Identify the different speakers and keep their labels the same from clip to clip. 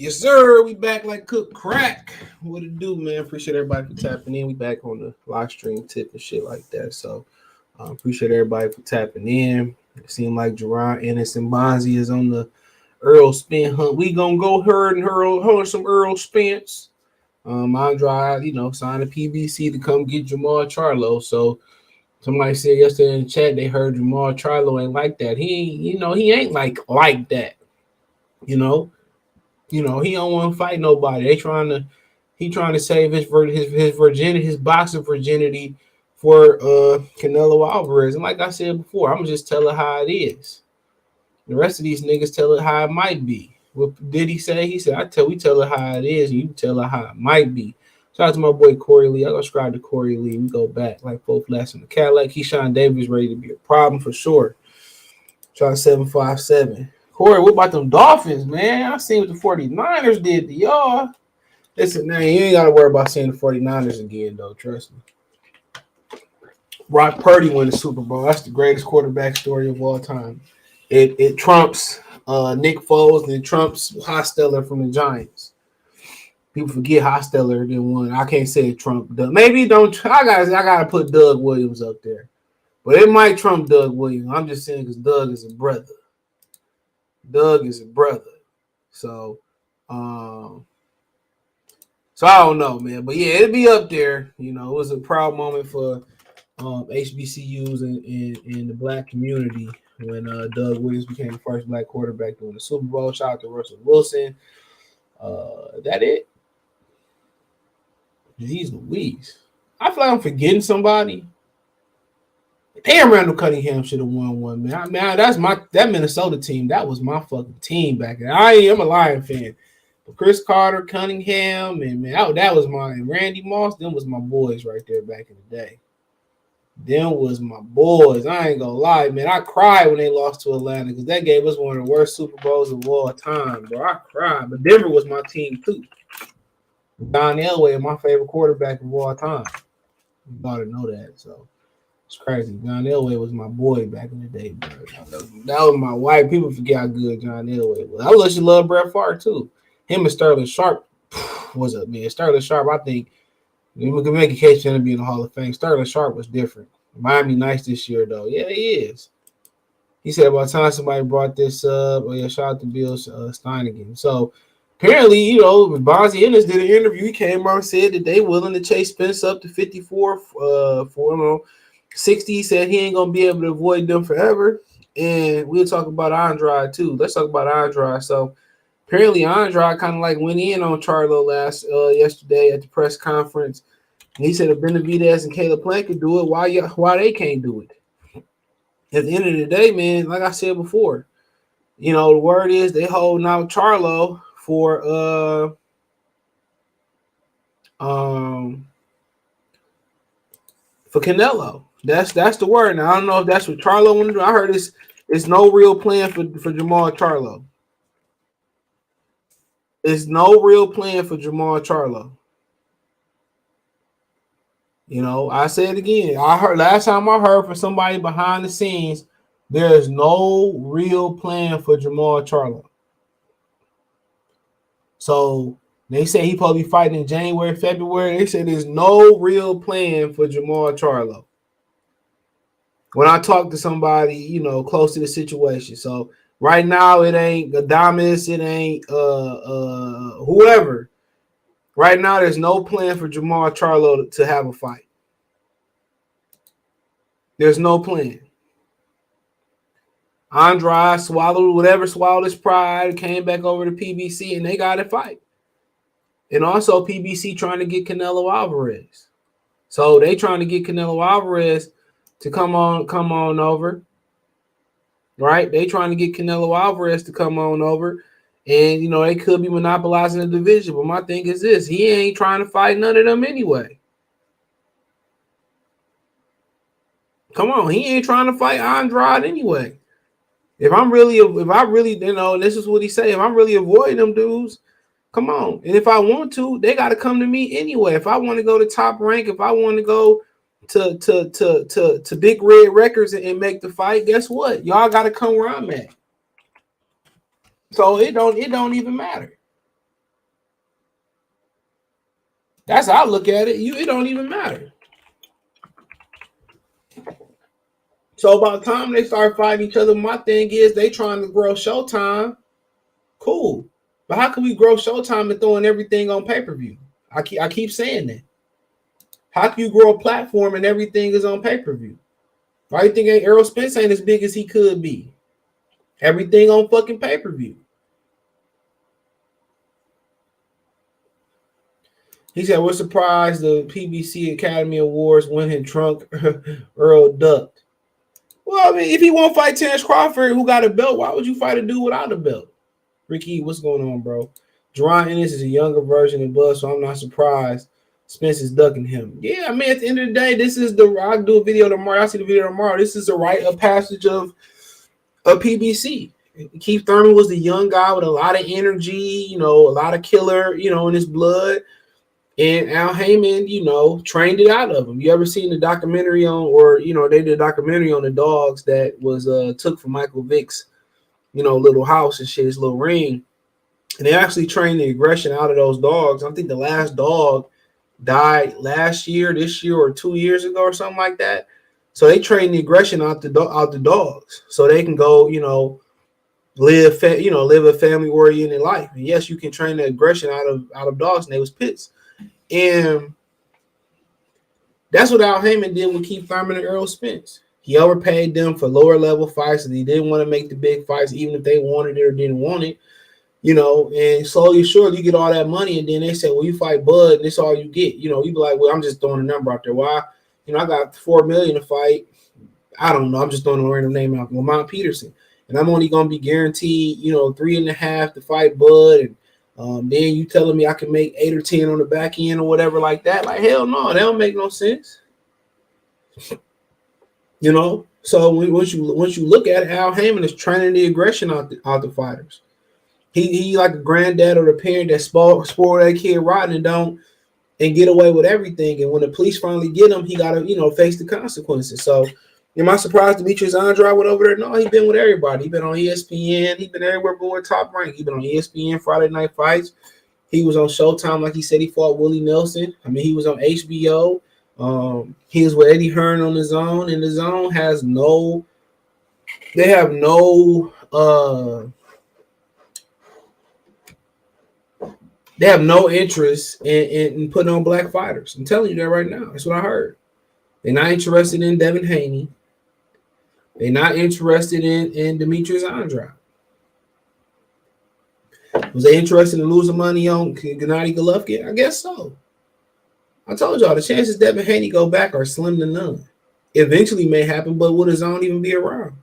Speaker 1: Yes, sir. We back like cook crack. What it do, man? Appreciate everybody for tapping in. We back on the live stream tip and shit like that. So appreciate everybody for tapping in. It seemed like Jaron Ennis and Bonzi is on the Errol Spence hunt. We gonna go herd some Errol Spence. Andrade, signed a PBC to come get Jermall Charlo. So somebody said yesterday in the chat they heard Jermall Charlo ain't like that. He ain't like that. He don't want to fight nobody. He trying to save his virginity, his boxing virginity for Canelo Alvarez. And like I said before, I'm just tell it how it is. The rest of these niggas tell it how it might be. What did he say? He said, we tell it how it is, and you tell it how it might be. Shout out to my boy Corey Lee. I go subscribe to Corey Lee. We go back like both last in the Cadillac. Keyshawn Davis ready to be a problem for sure. Shout out 757. Corey, what about them Dolphins, man? I seen what the 49ers did to y'all. Listen, man, you ain't got to worry about seeing the 49ers again, though. Trust me. Brock Purdy won the Super Bowl. That's the greatest quarterback story of all time. It trumps Nick Foles and it trumps Hostetler from the Giants. People forget Hostetler didn't win. I can't say it trumped Doug. Maybe don't. I gotta put Doug Williams up there, but it might trump Doug Williams. I'm just saying because Doug is a brother. So I don't know, man. But yeah, it'll be up there. It was a proud moment for HBCUs and the black community when Doug Williams became the first black quarterback to win the Super Bowl. Shout out to Russell Wilson. That it? Jeez Louise. I feel like I'm forgetting somebody. Damn, Randall Cunningham should have won one, man. That Minnesota team. That was my fucking team back then. I'm a Lion fan, but Chris Carter, Cunningham, and man, that was mine. Randy Moss, them was my boys right there back in the day. Them was my boys. I ain't gonna lie, man. I cried when they lost to Atlanta because that gave us one of the worst Super Bowls of all time, bro. I cried, but Denver was my team too. Don Elway, my favorite quarterback of all time. You gotta know that, so. It's crazy. John Elway was my boy back in the day, bro. That was my wife. People forget how good John Elway was. I used to love Brett Favre, too. Him and Sterling Sharp was up, man. Sterling Sharp, I think, we can make a case for him to be in the Hall of Fame. Sterling Sharp was different. Miami nice this year, though. Yeah, he is. He said about time somebody brought this up. Oh, yeah, shout out to Bill Steinigan. So, apparently, Bonzi Ennis did an interview. He came out and said that they willing to chase Spence up to 54 for 60. He said he ain't gonna be able to avoid them forever. And we'll talk about Andrade too. Let's talk about Andrade. So apparently Andrade kind of like went in on Charlo yesterday at the press conference. And he said if Benavidez and Caleb Plant could do it, why they can't do it? At the end of the day, man, like I said before, the word is they holding out Charlo for Canelo. That's the word. Now I don't know if that's what Charlo wanted to do. I heard it's no real plan for Jermall Charlo. It's no real plan for Jermall Charlo. I say it again. I heard last time I heard from somebody behind the scenes, there's no real plan for Jermall Charlo. So they say he probably fighting in January, February. They say there's no real plan for Jermall Charlo. When I talk to somebody, close to the situation. So right now it ain't Adames, it ain't whoever. Right now there's no plan for Jermall Charlo to have a fight. There's no plan. Andrade swallowed his pride, came back over to PBC, and they got a fight. And also PBC trying to get Canelo Alvarez. So they trying to get Canelo Alvarez to come on over, right? They trying to get Canelo Alvarez to come on over, and they could be monopolizing the division. But my thing is this: he ain't trying to fight none of them anyway. Come on, he ain't trying to fight Andrade anyway. If I really, and this is what he say: if I'm really avoiding them dudes, come on. And if I want to, they got to come to me anyway. If I want to go to Top Rank, if I want to go to Big Red Records and make the fight, guess what? Y'all got to come where I'm at. So it don't even matter. That's how I look at it. It don't even matter. So by the time they start fighting each other, my thing is they trying to grow Showtime. Cool. But how can we grow Showtime and throwing everything on pay-per-view? I keep saying that. How can you grow a platform and everything is on pay-per-view? Why do you think Errol Spence ain't as big as he could be? Everything on fucking pay-per-view. He said, we're surprised the PBC Academy Awards winning trunk Earl ducked. Well, I mean, if he won't fight Terrence Crawford, who got a belt, why would you fight a dude without a belt? Ricky, what's going on, bro? Jaron Ennis is a younger version of Buzz, so I'm not surprised Spence is ducking him. Yeah, I mean, at the end of the day, I'll do a video tomorrow. I'll see the video tomorrow. This is the rite of passage of PBC. Keith Thurman was the young guy with a lot of energy, a lot of killer, in his blood. And Al Heyman, trained it out of him. You ever seen the documentary they did a documentary on the dogs that was took from Michael Vick's, little house and shit, his little ring. And they actually trained the aggression out of those dogs. I think the last dog died this year, or 2 years ago or something like that. So they train the aggression out the dogs so they can go, live a family-oriented life. And yes, you can train the aggression out of dogs, and they was pits. And that's what Al Heyman did with Keith Thurman and Errol Spence. He overpaid them for lower-level fights, and he didn't want to make the big fights, even if they wanted it or didn't want it. And slowly, surely, you get all that money, and then they say, well, you fight Bud, and that's all you get. You be like, well, I'm just throwing a number out there. Why? I got $4 million to fight. I don't know. I'm just throwing a random name out. Lamont Peterson. And I'm only going to be guaranteed, 3.5 to fight Bud, and then you telling me I can make 8 or 10 on the back end or whatever like that. Like, hell no, that don't make no sense. So once you look at it, Al Heyman is training the aggression out the fighters. He like a granddad or a parent that spoiled that kid rotten and get away with everything. And when the police finally get him, he gotta face the consequences. So am I surprised Demetrius Andrade went over there? No, he's been with everybody. He's been on ESPN. He's been everywhere going top rank. He's been on ESPN Friday Night Fights. He was on Showtime, like he said. He fought Willie Nelson. I mean, he was on HBO. He was with Eddie Hearn on The Zone, and The Zone has no interest in putting on black fighters. I'm telling you that right now. That's what I heard. They're not interested in Devin Haney. They're not interested in Demetrius Andrade. Was they interested in losing money on Gennady Golovkin? I guess so. I told y'all the chances Devin Haney go back are slim to none. Eventually may happen, but will the Zone even be around?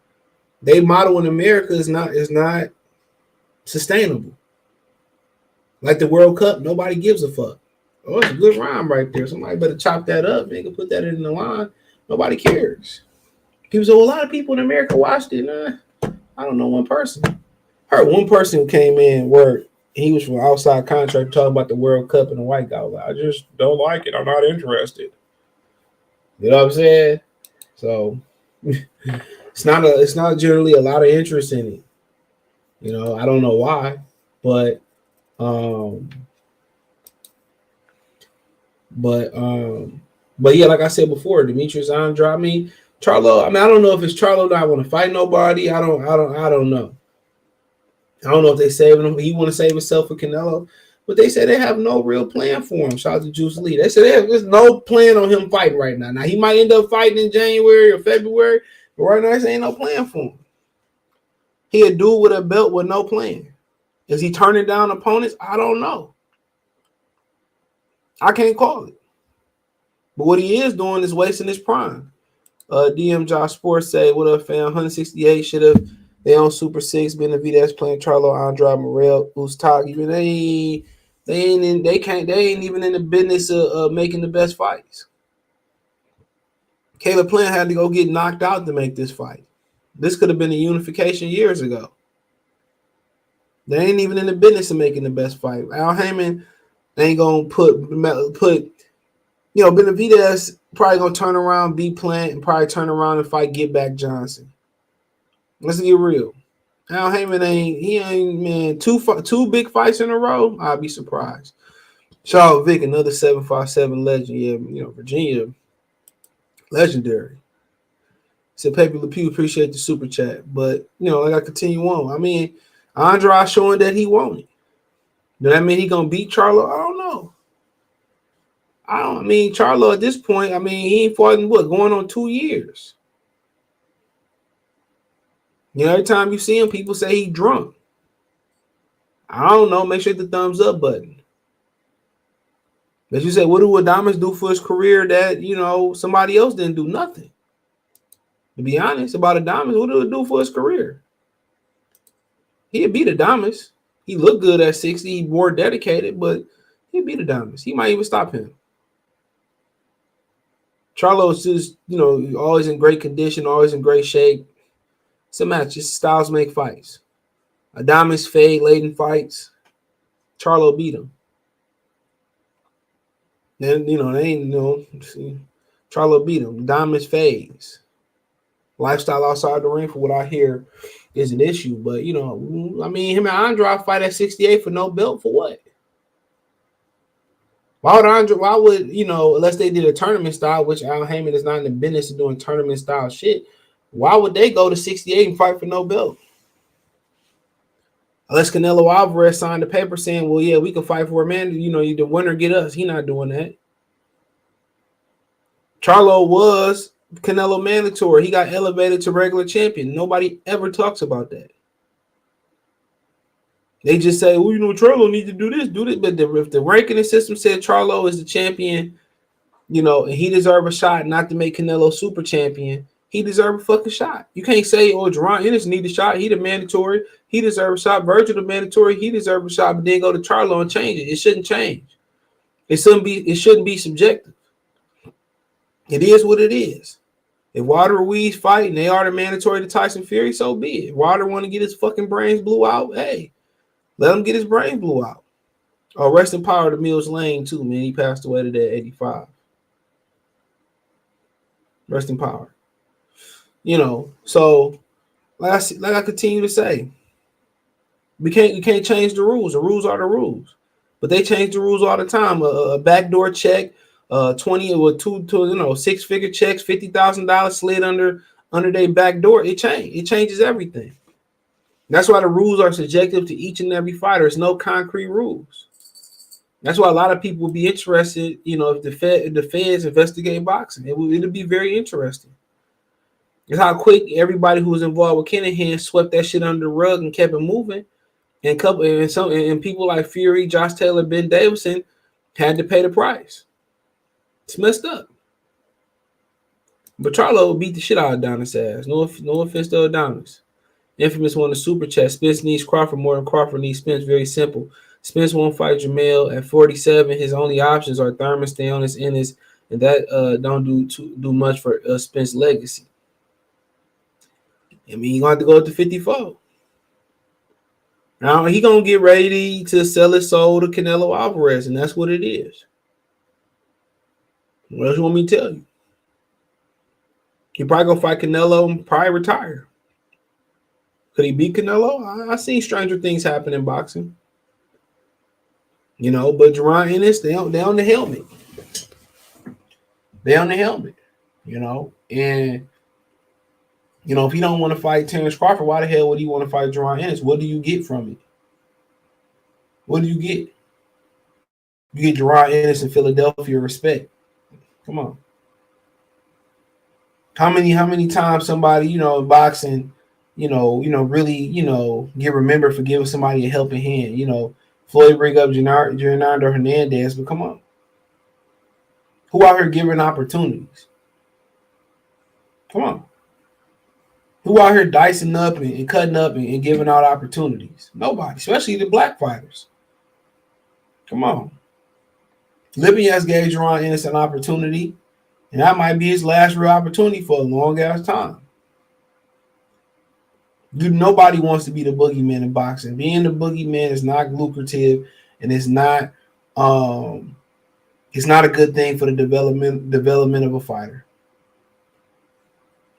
Speaker 1: They model in America is not sustainable. Like the World Cup, nobody gives a fuck. Oh, it's a good rhyme right there. Somebody better chop that up. They can put that in the line. Nobody cares. People say, well, a lot of people in America watched it. I don't know one person. I heard one person who came in work. He was from outside contract talking about the World Cup, and the white guy was like, I just don't like it. I'm not interested. You know what I'm saying? So it's not generally a lot of interest in it. I don't know why, but yeah, like I said before, Demetrius Andrade, Charlo. I don't know if it's Charlo not want to fight nobody. I don't know. I don't know if they saving him. He want to save himself for Canelo, but they said they have no real plan for him. Shout out to Juice Lee. They said there's no plan on him fighting right now. Now he might end up fighting in January or February, but right now there ain't no plan for him. He a dude with a belt with no plan. Is he turning down opponents? I don't know. I can't call it. But what he is doing is wasting his prime. DM Josh Sports say, what up, fam? 168 should have they on Super 6, Benavidez playing Charlo, Andrade, Morrell, Ustag. Even they ain't even in the business of making the best fights. Caleb Plant had to go get knocked out to make this fight. This could have been a unification years ago. They ain't even in the business of making the best fight. Al Heyman ain't gonna put Benavidez probably gonna turn around, beat Plant, and probably turn around and fight Get Back Johnson. Let's get real. Al Heyman ain't two big fights in a row. I'd be surprised. Shout out Vic, another 757 legend. Yeah, Virginia, legendary. Said Pepe Le Pew, appreciate the super chat. But, like I continue on. I mean, Andrade showing that he won it. Does that mean he going to beat Charlo? I don't know. Charlo at this point, he ain't fought in going on 2 years. Every time you see him, people say he drunk. I don't know. Make sure the thumbs up button. But you said, what do Adames do for his career that, somebody else didn't do? Nothing. To be honest about Adames, what do it do for his career? He'd beat Adames. He looked good at 60. He more dedicated, but he'd beat Adames. He might even stop him. Charlo is just, always in great condition, always in great shape. It's a match. Just styles make fights. Adames fade late in fights. Charlo beat him. Then, Charlo beat him. Adames fades. Lifestyle outside the ring, for what I hear, is an issue. But, him and Andrade fight at 68 for no belt for what? Why would, unless they did a tournament style, which Al Heyman is not in the business of doing tournament style shit, why would they go to 68 and fight for no belt? Unless Canelo Alvarez signed the paper saying, well, yeah, we can fight for a man, the winner get us. He not doing that. Charlo was Canelo mandatory. He got elevated to regular champion. Nobody ever talks about that. They just say, well, Charlo needs to do this. But if the ranking system said Charlo is the champion, and he deserves a shot not to make Canelo super champion, he deserves a fucking shot. You can't say, oh, Jaron Ennis need a shot. He the mandatory. He deserves a shot. Virgil the mandatory. He deserves a shot. But then go to Charlo and change it. It shouldn't change. It shouldn't be subjective. It is what it is. If Wilder Ruiz fight and they are the mandatory to Tyson Fury, so be it. If Wilder want to get his fucking brains blew out, hey, let him get his brain blew out. Oh, rest in power to Mills Lane, too, man. He passed away today at 85. Rest in power. So like I continue to say, you can't change the rules. The rules are the rules. But they change the rules all the time. A backdoor check, 20 or 6-figure checks, $50,000 slid under their back door. It changes everything. That's why the rules are subjective to each and every fighter. There's no concrete rules. That's why a lot of people will be interested, if the feds investigate boxing. It'll be very interesting. It's how quick everybody who was involved with Kinahan swept that shit under the rug and kept it moving. And people like Fury, Josh Taylor, Ben Davison had to pay the price. It's messed up. But Charlo beat the shit out of Adonis' ass. No offense to Adonis. Infamous won the super chat. Spence needs Crawford more than Crawford needs Spence. Very simple. Spence won't fight Jermall at 47. His only options are Thurman, Stannis, Ennis, and that don't do much for Spence's legacy. You're going to have to go up to 54. Now, he going to get ready to sell his soul to Canelo Alvarez, and that's what it is. What else you want me to tell you? He probably going to fight Canelo and probably retire. Could he beat Canelo? I seen stranger things happen in boxing. But Jaron Ennis, they on the helmet. They on the helmet, And, if he don't want to fight Terrence Crawford, why the hell would he want to fight Jaron Ennis? What do you get from it? What do you get? You get Jaron Ennis in Philadelphia respect. Come on. How many times somebody, in boxing, really, get remembered for giving somebody a helping hand. Floyd bring up Gennaro Hernandez, but come on. Who out here giving opportunities? Come on. Who out here dicing up and cutting up and giving out opportunities? Nobody, especially the black fighters. Come on. Lipinets gave Jaron Ennis an opportunity, and that might be his last real opportunity for a long-ass time. Nobody wants to be the boogeyman in boxing. Being the boogeyman is not lucrative, and it's not a good thing for the development of a fighter.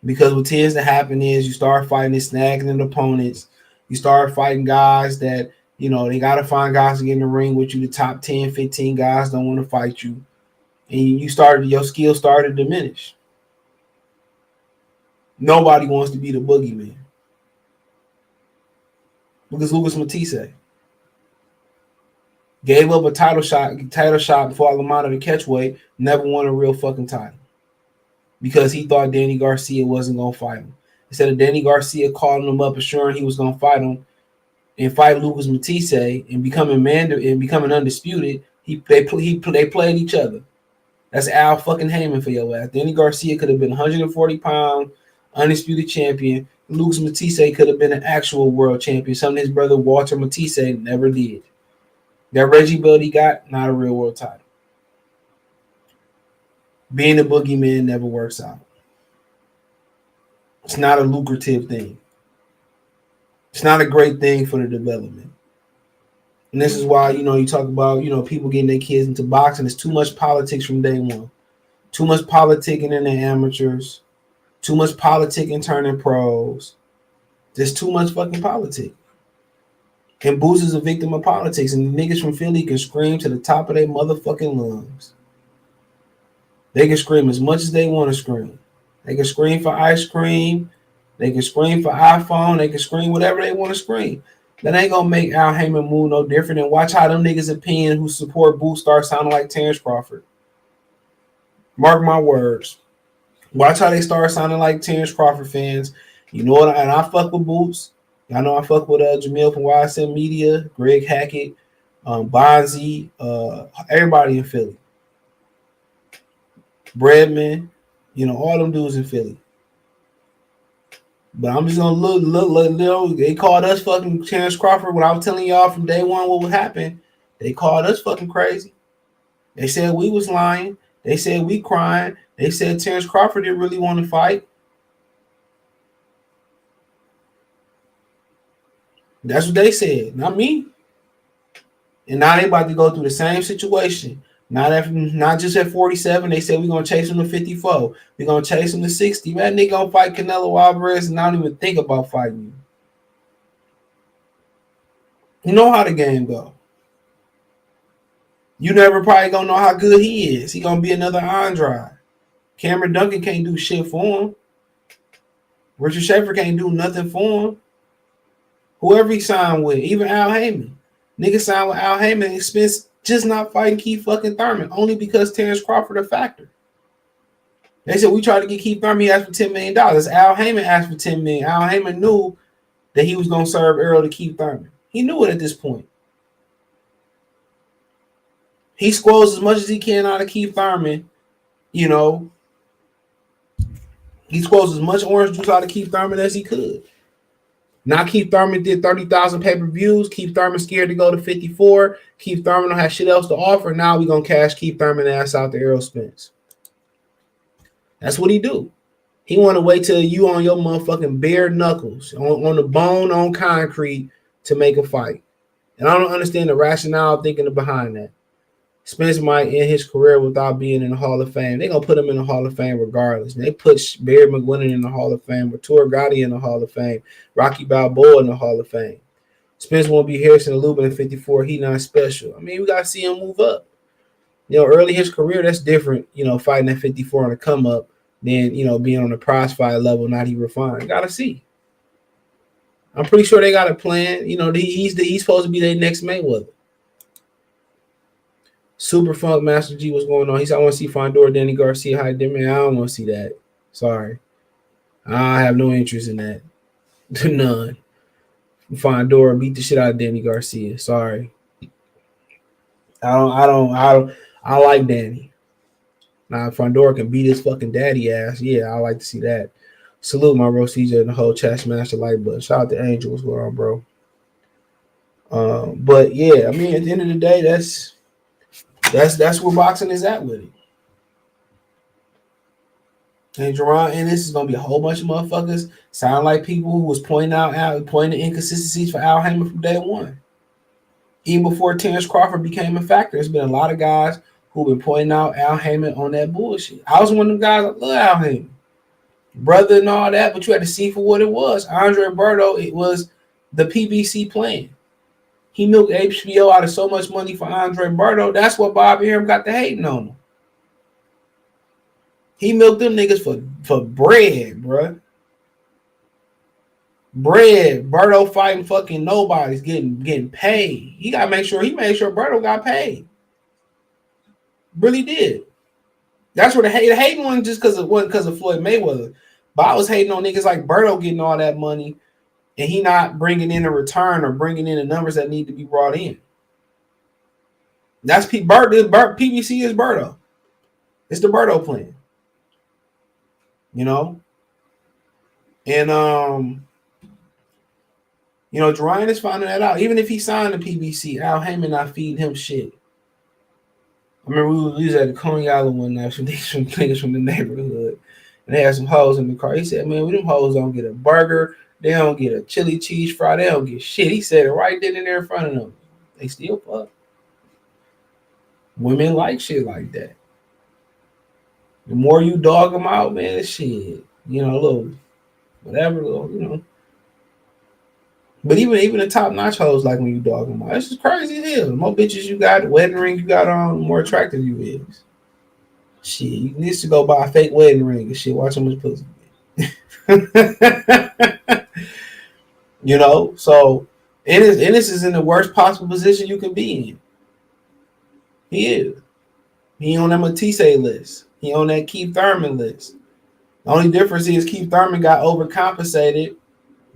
Speaker 1: Because what tends to happen is you start fighting and snagging opponents. You start fighting guys that You know, they got to find guys to get in the ring with you. The top 10, 15 guys don't want to fight you. And your skills started to diminish. Nobody wants to be the boogeyman. Because Lucas Matisse gave up a title shot before Alamano to catch weight, never won a real fucking title. Because he thought Danny Garcia wasn't going to fight him. Instead of Danny Garcia calling him up, assuring he was going to fight him, and fight Lucas Matisse and becoming undisputed, they played each other. That's Al fucking Heyman for your ass. Danny Garcia could have been 140-pound undisputed champion. Lucas Matisse could have been an actual world champion. Something his brother Walter Matisse never did. That Reggie belt he got, not a real world title. Being a boogeyman never works out. It's not a lucrative thing. It's not a great thing for the development. And this is why, you talk about, people getting their kids into boxing. There's too much politics from day one. Too much politicking in the amateurs. Too much politicking turning pros. There's too much fucking politics. And Boots is a victim of politics. And the niggas from Philly can scream to the top of their motherfucking lungs. They can scream as much as they want to scream. They can scream for ice cream. They can scream for iPhone. They can scream whatever they want to scream. That ain't going to make Al Heyman move no different. And watch how them niggas' opinion who support Boots start sounding like Terrence Crawford. Mark my words. Watch how they start sounding like Terrence Crawford fans. You know what? And I fuck with Boots. I know I fuck with Jamil from YSM Media, Greg Hackett, Bonzi, everybody in Philly. Breadman, all them dudes in Philly. But I'm just gonna look. They called us fucking Terrence Crawford when I was telling y'all from day one what would happen. They called us fucking crazy. They said we was lying. They said we crying. They said Terrence Crawford didn't really want to fight. That's what they said, not me. And now they about to go through the same situation. Not just at 47. They said we're going to chase him to 54. We're going to chase him to 60. Man, they going to fight Canelo Alvarez and I don't even think about fighting you. You know how the game go. You never probably going to know how good he is. He going to be another Andrade. Cameron Duncan can't do shit for him. Richard Schaefer can't do nothing for him. Whoever he signed with, even Al Heyman. Niggas signed with Al Heyman and Spence just not fighting Keith fucking Thurman, only because Terrence Crawford a factor. They said we tried to get Keith Thurman, he asked for $10 million. Al Heyman asked for $10 million. Al Heyman knew that he was going to serve Errol to Keith Thurman. He knew it at this point. He squirrels as much as he can out of Keith Thurman, He squirrels as much orange juice out of Keith Thurman as he could. Now Keith Thurman did 30,000 pay-per-views. Keith Thurman scared to go to 54. Keith Thurman don't have shit else to offer. Now we going to cash Keith Thurman ass out to Errol Spence. That's what he do. He want to wait till you on your motherfucking bare knuckles, on the bone, on concrete to make a fight. And I don't understand the rationale thinking behind that. Spence might end his career without being in the Hall of Fame. They're going to put him in the Hall of Fame regardless. And they put Barry McGuinness in the Hall of Fame, Arturo Gotti in the Hall of Fame, Rocky Balboa in the Hall of Fame. Spence won't be Harrison Lubin in 54. He not special. I mean, we got to see him move up. Early his career, that's different, fighting at 54 on a come up than, being on the prize fight level, not he refined. Got to see. I'm pretty sure they got a plan. He's supposed to be their next Mayweather. Super Funk Master G, what's going on? He said, I want to see Fondor, Danny Garcia, High Demand. I don't want to see that. Sorry. I have no interest in that. None. Fondor beat the shit out of Danny Garcia. Sorry. I like Danny. Now, if Fondor can beat his fucking daddy ass, yeah, I like to see that. Salute my bro CJ and the whole chat smash the like button. Shout out to Angel. What's going on, bro? But yeah, I mean, at the end of the day, that's where boxing is at with it. And Jaron Ennis is gonna be a whole bunch of motherfuckers sound like people who was pointing the inconsistencies for Al Heyman from day one. Even before Terrence Crawford became a factor, there's been a lot of guys who've been pointing out Al Heyman on that bullshit. I was one of them guys that love Al Heyman, brother and all that, but you had to see for what it was. Andre Berto, it was the PBC plan. He milked HBO out of so much money for Andre Berto. That's what Bobby Arum got the hating on him. He milked them niggas for bread, bruh. Bread. Berto fighting fucking nobody's getting paid. He gotta make sure Berto got paid. Really did. That's where the hating one just because of Floyd Mayweather. But I was hating on niggas like Berto getting all that money and he not bringing in a return or bringing in the numbers that need to be brought in. That's PBC is Berto. It's the Berto plan. You know? And Jaron Ennis finding that out. Even if he signed the PBC, Al Heyman not feeding him shit. I remember we was at the Coney Island one night, some niggas from the neighborhood, and they had some hoes in the car. He said, man, them hoes don't get a burger, they don't get a chili cheese fry, they don't get shit. He said it right then and there in front of them. They still fuck. Women like shit like that. The more you dog them out, man, shit, a little, whatever, little. But even the top-notch hoes like when you dog them out. It's just crazy as hell. The more bitches you got, the wedding ring you got on, the more attractive you is. Shit, you need to go buy a fake wedding ring and shit. Watch how much pussy. So Ennis is in the worst possible position you can be in. He is. He on that Matisse list. He on that Keith Thurman list. The only difference is Keith Thurman got overcompensated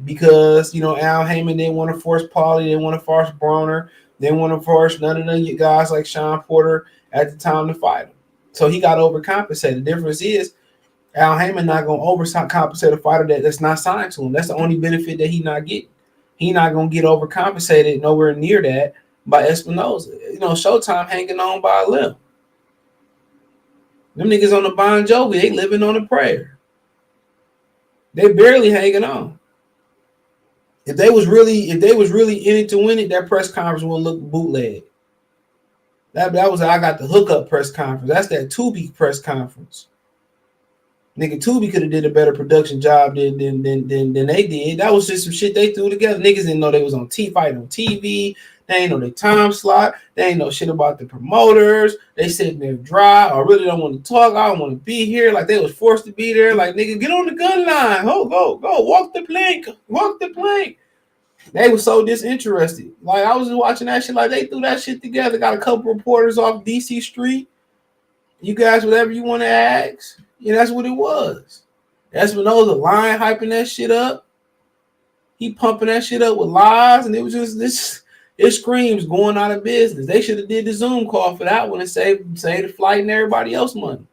Speaker 1: because, Al Heyman didn't want to force Paulie, didn't want to force Broner, didn't want to force none of the guys like Sean Porter at the time to fight him. So he got overcompensated. The difference is Al Heyman not going to overcompensate a fighter that's not signed to him. That's the only benefit that he not getting. He not going to get overcompensated nowhere near that by Espinoza. Showtime hanging on by a limb. Them niggas on the Bon Jovi, they living on a prayer. They barely hanging on. If they was really in it to win it, that press conference would look bootleg. That was I got the hookup press conference. That's that Tubi press conference. Nigga, Tubi could have did a better production job than they did. That was just some shit they threw together. Niggas didn't know they was on fighting on TV. They ain't know their time slot. They ain't know shit about the promoters. They sitting there dry. I really don't want to talk. I don't want to be here. Like they was forced to be there. Like, nigga, get on the gun line. Go. Walk the plank. They were so disinterested. Like, I was just watching that shit. Like, they threw that shit together. Got a couple reporters off DC Street. You guys, whatever you want to ask. Yeah, that's what it was. Espinoza lying, hyping that shit up. He pumping that shit up with lies, and it was just this. It screams going out of business. They should have did the Zoom call for that one and saved the flight and everybody else money.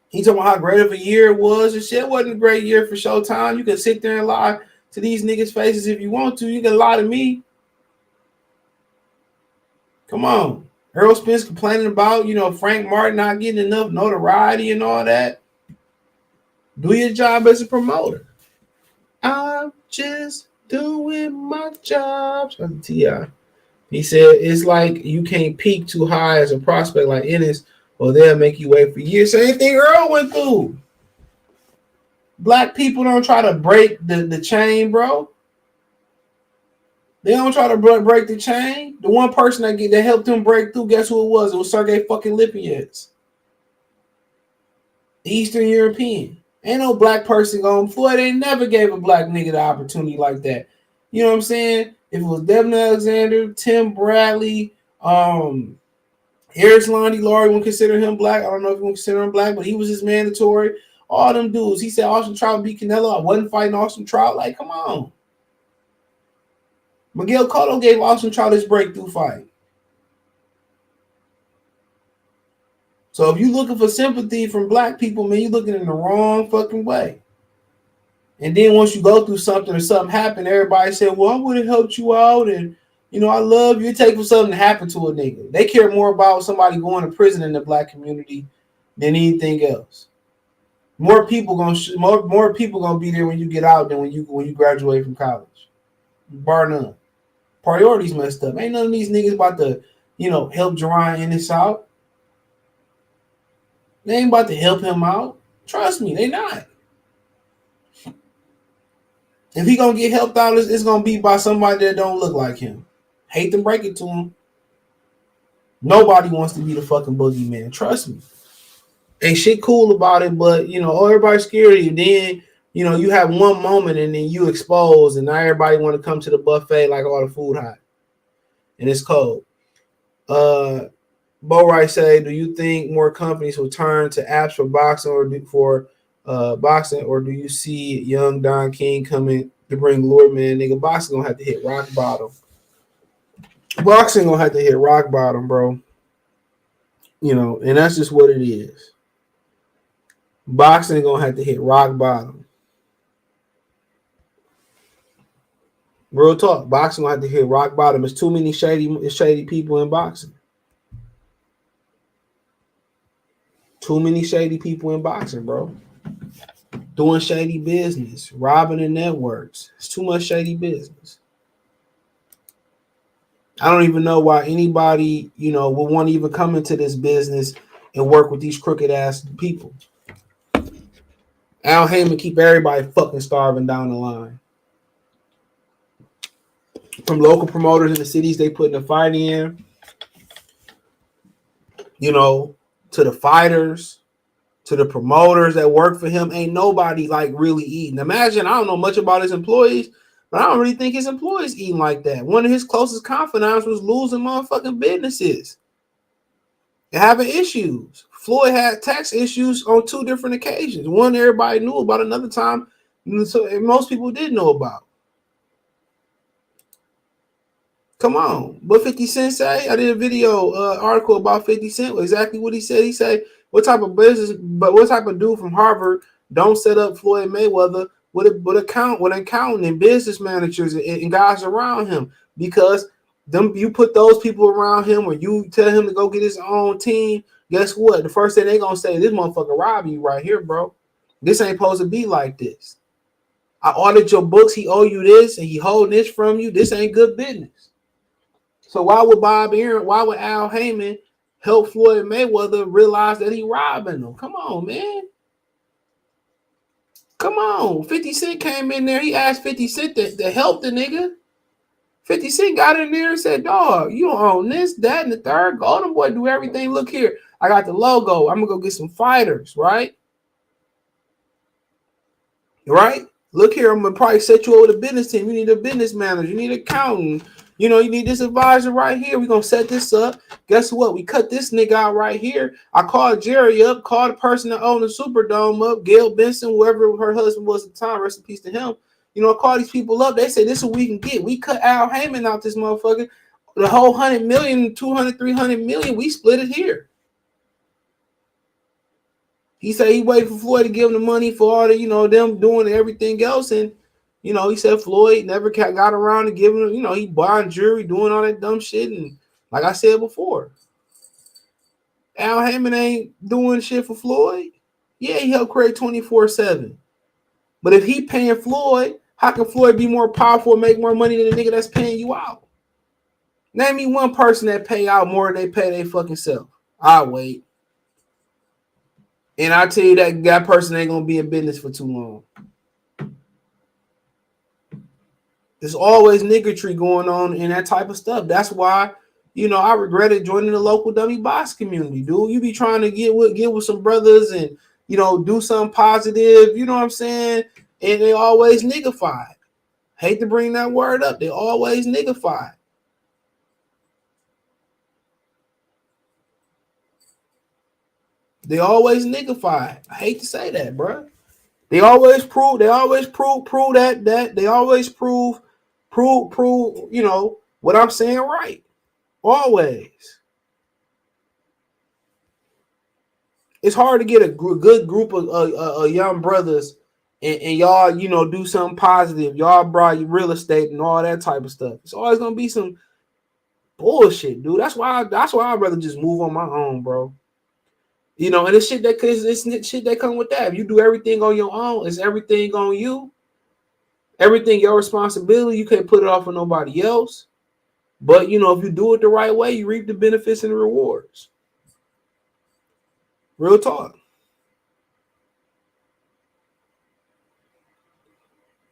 Speaker 1: He talking about how great of a year it was and shit. It wasn't a great year for Showtime. You can sit there and lie to these niggas' faces if you want to. You can lie to me. Come on. Errol Spence complaining about, Frank Martin not getting enough notoriety and all that. Do your job as a promoter. I'm just doing my job. Shout out to T.I. He said, it's like you can't peak too high as a prospect like Ennis, or they'll make you wait for years. Same thing Earl went through. Black people don't try to break the chain, bro. They don't try to break the chain. The one person that helped him break through, guess who it was? It was Sergey fucking Lipinets. Eastern European. Ain't no black person going, Floyd ain't never gave a black nigga the opportunity like that. You know what I'm saying? If it was Devin Alexander, Tim Bradley, Harris Londy, Laurie wouldn't consider him black. I don't know if you want to consider him black, but he was just mandatory. All them dudes. He said Austin Trout beat Canelo. I wasn't fighting Austin Trout. Like, come on. Miguel Cotto gave Austin Trout his breakthrough fight. So if you're looking for sympathy from black people, man, you're looking in the wrong fucking way. And then once you go through something or something happened, everybody said, well, I would have helped you out. And, I love you. It take for something to happen to a nigga. They care more about somebody going to prison in the black community than anything else. More people gonna be there when you get out than when you graduate from college. Bar none. Priorities messed up. Ain't none of these niggas about to, help Jaron Ennis out. They ain't about to help him out. Trust me, they not. If he gonna get helped out, it's gonna be by somebody that don't look like him. Hate to break it to him. Nobody wants to be the fucking boogeyman. Trust me. Ain't shit cool about it, but everybody's scared of you. Then you have one moment and then you expose, and now everybody want to come to the buffet like all the food hot and it's cold. Bo Wright say, do you think more companies will turn to apps for boxing or do you see young Don King coming to bring lure, man? Nigga, boxing gonna have to hit rock bottom. Boxing gonna have to hit rock bottom, bro. And that's just what it is. Boxing gonna have to hit rock bottom. Real talk. Boxing gonna have to hit rock bottom. There's too many shady people in boxing. Too many shady people in boxing, bro. Doing shady business, robbing the networks. It's too much shady business. I don't even know why anybody, would want to even come into this business and work with these crooked ass people. Al Heyman keep everybody fucking starving down the line. From local promoters in the cities they put in the fight in, to the fighters, to the promoters that work for him, ain't nobody like really eating. Imagine, I don't know much about his employees, but I don't really think his employees eating like that. One of his closest confidants was losing motherfucking businesses and having issues. Floyd had tax issues on 2 different occasions. One everybody knew about, another time most people didn't know about. Come on. What 50 Cent say? I did a video article about 50 Cent. Exactly what he said. He said, what type of dude from Harvard don't set up Floyd Mayweather with accounting and business managers and guys around him? Because you put those people around him or you tell him to go get his own team, guess what? The first thing they gonna say, this motherfucker robbing you right here, bro. This ain't supposed to be like this. I audited your books. He owe you this and he holding this from you. This ain't good business. So why would Al Heyman help Floyd Mayweather realize that he robbing them? Come on, man. Come on. 50 Cent came in there. He asked 50 Cent to help the nigga. 50 Cent got in there and said, dog, you own this, that, and the third. Golden Boy do everything. Look here. I got the logo. I'm going to go get some fighters, right? Right? Look here. I'm going to probably set you up with a business team. You need a business manager. You need an accountant. You need this advisor right here. We're going to set this up. Guess what? We cut this nigga out right here. I called Jerry up, called the person that owned the Superdome up, Gail Benson, whoever her husband was at the time, rest in peace to him. I call these people up. They say, this is what we can get. We cut Al Heyman out this motherfucker. The whole 100 million, 200, 300 million, we split it here. He said he waited for Floyd to give him the money for all the, them doing everything else. And, he said Floyd never got around to giving him, he buying jewelry, doing all that dumb shit. And like I said before, Al Heyman ain't doing shit for Floyd. Yeah, he helped create 24/7. But if he paying Floyd, how can Floyd be more powerful and make more money than the nigga that's paying you out? Name me one person that pay out more than they pay their fucking self. I'll wait. And I tell you that person ain't going to be in business for too long. There's always niggatry going on in that type of stuff. That's why, I regretted joining the local dummy box community, dude. You be trying to get with some brothers and, do something positive, you know what I'm saying? And they always niggified. Hate to bring that word up. They always niggified. They always niggified. I hate to say that, bro. They always prove that they always prove, what I'm saying right. Always. It's hard to get a good group of young brothers and y'all, do something positive. Y'all brought you real estate and all that type of stuff. It's always gonna be some bullshit, dude. That's why I'd rather just move on my own, bro. And it's shit that come with that. If you do everything on your own, it's everything on you. Everything your responsibility. You can't put it off on nobody else. But, if you do it the right way, you reap the benefits and the rewards. Real talk.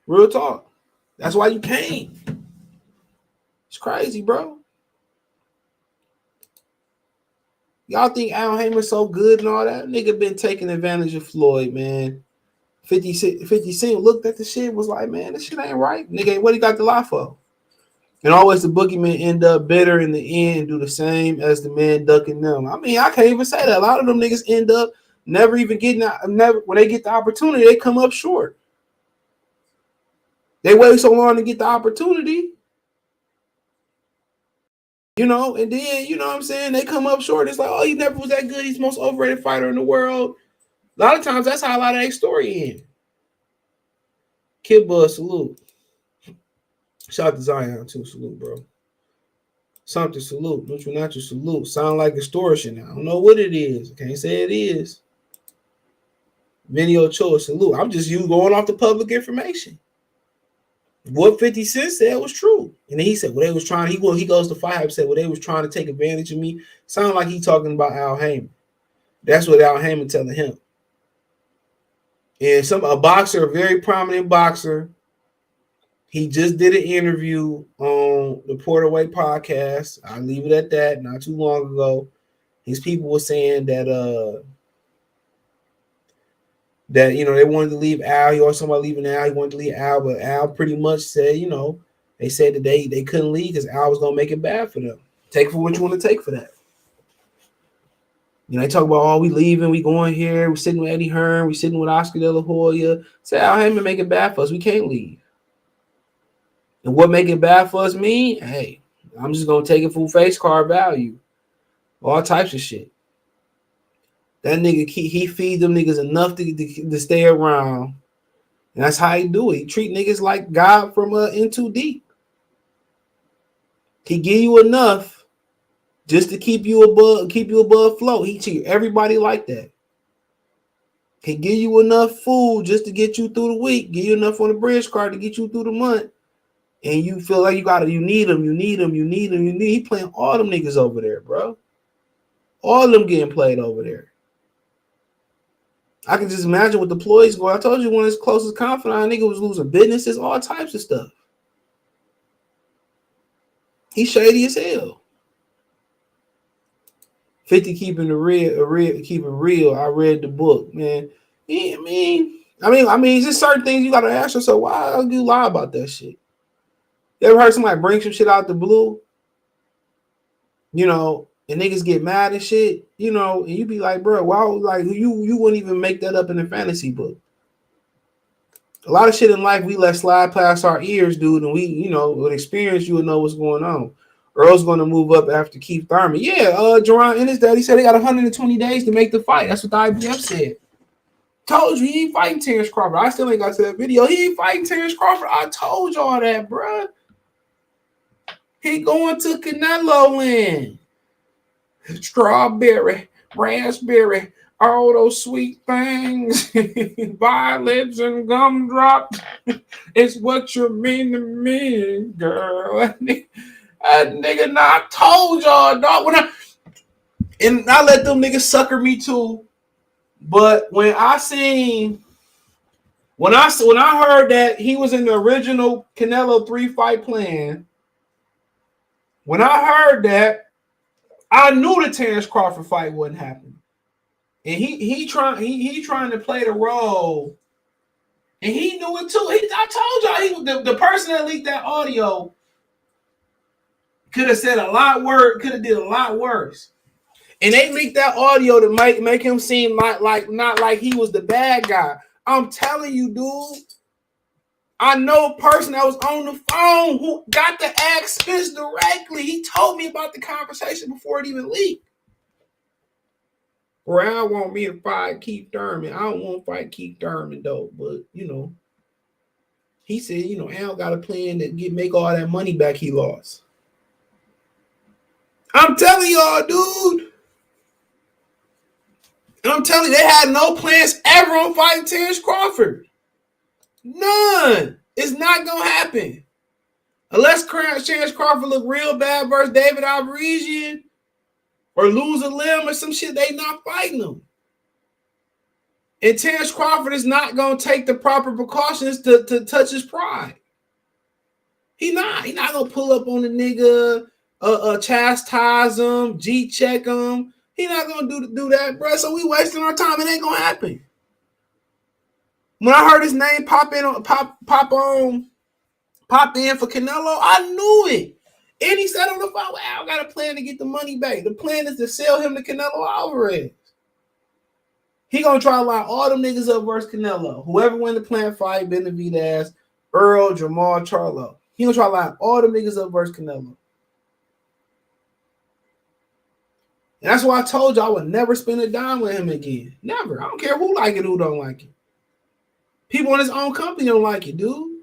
Speaker 1: Real talk. That's why you can't. It's crazy, bro. Y'all think Al Haymon's so good and all that? Nigga been taking advantage of Floyd, man. 50 Cent looked at the shit, was like, man, this shit ain't right. Nigga, what he got to lie for? And always the boogeyman end up bitter in the end, do the same as the man ducking them. I mean, I can't even say that. A lot of them niggas end up never even getting out. Never when they get the opportunity, they come up short. They wait so long to get the opportunity. You know, and then, you know what I'm saying, they come up short. It's like, oh, he never was that good. He's the most overrated fighter in the world. A lot of times, that's how a lot of their story ends. Kid Buzz, salute. Shout out to Zion, too. Salute, bro. Something, salute. Neutral natural, salute. Sound like extortion. I don't know what it is. I can't say it is. Video choice, salute. I'm just you going off the public information. What 50 Cent said was true. And then he said, well, they was trying, he goes to Fight Hype, said, well, they was trying to take advantage of me. Sound like he talking about Al Hayman. That's what Al Hayman telling him. And a boxer, a very prominent boxer, he just did an interview on the Porterway podcast. I'll leave it at that. Not too long ago, his people were saying that you know, they wanted to leave Al, or somebody leaving Al, he wanted to leave Al, but Al pretty much said, you know, they said that they couldn't leave because Al was gonna make it bad for them. Take for what you want to take for that. You know, they talk about, oh, we leaving, we going here, we're sitting with Eddie Hearn, we're sitting with Oscar De La Hoya. Say Al Hayman make it bad for us. We can't leave. And what make it bad for us mean? Hey, I'm just gonna take it full face card value. All types of shit. That nigga, he feed them niggas enough to stay around. And that's how he do it. He treat niggas like God from In Too Deep. He give you enough just to keep you above float. He treat everybody like that. He give you enough food just to get you through the week. Give you enough on the bridge card to get you through the month. And you feel like you need him. He playing all them niggas over there, bro. All of them getting played over there. I can just imagine what the employees go. I told you one of his closest confidant nigga was losing businesses, all types of stuff. He's shady as hell. 50 keeping keeping real. I read the book, man. I mean, it's just certain things you gotta ask yourself. Why do you lie about that shit? You ever heard somebody bring some shit out the blue? You know, and niggas get mad and shit, you know, and you be like, bro, why? Like, you wouldn't even make that up in a fantasy book. A lot of shit in life we let slide past our ears, dude, and we, you know, with experience, you would know what's going on. Earl's going to move up after Keith Thurman. Yeah, Jaron Ennis, daddy said they got 120 days to make the fight. That's what the IBF said. Told you he ain't fighting Terrence Crawford. I still ain't got to that video. He ain't fighting Terrence Crawford. I told y'all that, bro. He going to Canelo land. Strawberry, raspberry, all those sweet things, violets and gumdrops. It's what you mean to me, girl. That nigga, nah, I told y'all, dog. And I let them niggas sucker me too. But when I heard that he was in the original Canelo 3-fight plan, when I heard that, I knew the Terrence Crawford fight wouldn't happen. And he trying to play the role. And he knew it too. I told y'all the person that leaked that audio could have said a lot worse, could have did a lot worse. And they leaked that audio to make him seem like not like he was the bad guy. I'm telling you, dude. I know a person that was on the phone who got to ask Spence directly. He told me about the conversation before it even leaked. Or Al want me to fight Keith Thurman. I don't want to fight Keith Thurman though, but you know, he said, you know, Al got a plan to make all that money back he lost. I'm telling y'all, dude. And I'm telling you, they had no plans ever on fighting Terrence Crawford. None. It's not gonna happen unless Terrence Crawford look real bad versus David Alvarez or lose a limb or some shit. They not fighting him. And Terrence Crawford is not gonna take the proper precautions to touch his pride. He not gonna pull up on the nigga, chastise him, G-check him. He not gonna do that, bro. So we wasting our time. It ain't gonna happen. When I heard his name pop in for Canelo, I knew it. And he said on the phone, I got a plan to get the money back. The plan is to sell him to Canelo Alvarez. He gonna try to line all them niggas up versus Canelo. Whoever win the plan fight, Benavidez, Earl, Jermall Charlo. He gonna try to line all them niggas up versus Canelo. And that's why I told you I would never spend a dime with him again. Never. I don't care who like it, who don't like it. People in his own company don't like it, dude.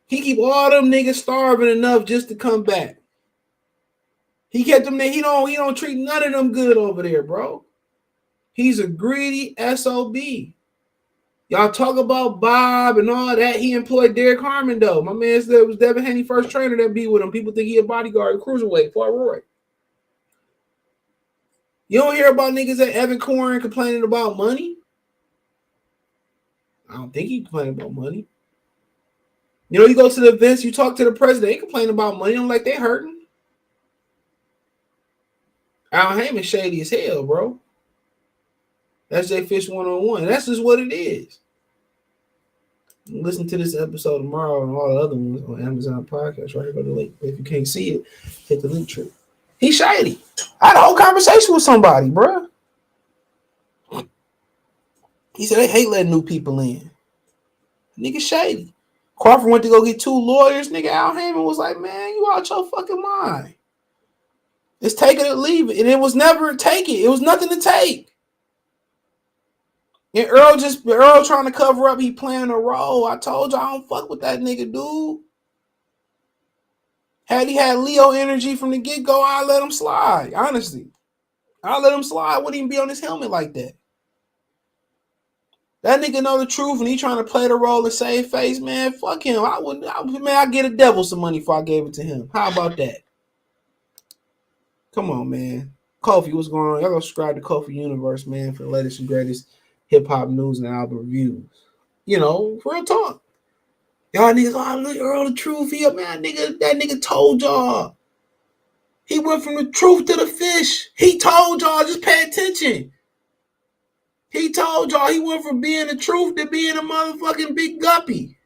Speaker 1: He keep all them niggas starving enough just to come back. He kept them there. He don't treat none of them good over there, bro. He's a greedy SOB. Y'all talk about Bob and all that. He employed Derek Harmon, though. My man said it was Devin Haney first trainer that be with him. People think he a bodyguard, cruiserweight, Fort Roy. You don't hear about niggas at Evan Corrin complaining about money? I don't think he complaining about money. You know, you go to the events, you talk to the president, they complain about money. I'm like, they hurting. Al Heyman shady as hell, bro. That's Jay Fish 101. That's just what it is. Listen to this episode tomorrow and all the other ones on Amazon Podcast. Right here, go to the link. If you can't see it, hit the link tree. He's shady. I had a whole conversation with somebody, bro. He said they hate letting new people in. Nigga shady. Crawford went to go get 2 lawyers. Nigga Al Heyman was like, man, you out your fucking mind. It's take it or leave it. And it was never take it. It was nothing to take. And Earl trying to cover up, he playing a role. I told you I don't fuck with that nigga, dude. Had he had Leo energy from the get-go, I'd let him slide. Honestly. I'd let him slide. I wouldn't even be on his helmet like that. That nigga know the truth and he trying to play the role and save face, man. Fuck him. I'd get a devil some money if I gave it to him. How about that? Come on, man. Kofi, what's going on? Y'all go subscribe to Kofi Universe, man, for the latest and greatest hip-hop news and album reviews. You know, real talk. Y'all niggas, look at Earl the truth here, man. That nigga told y'all. He went from the truth to the fish. He told y'all, just pay attention. He told y'all he went from being the truth to being a motherfucking big guppy.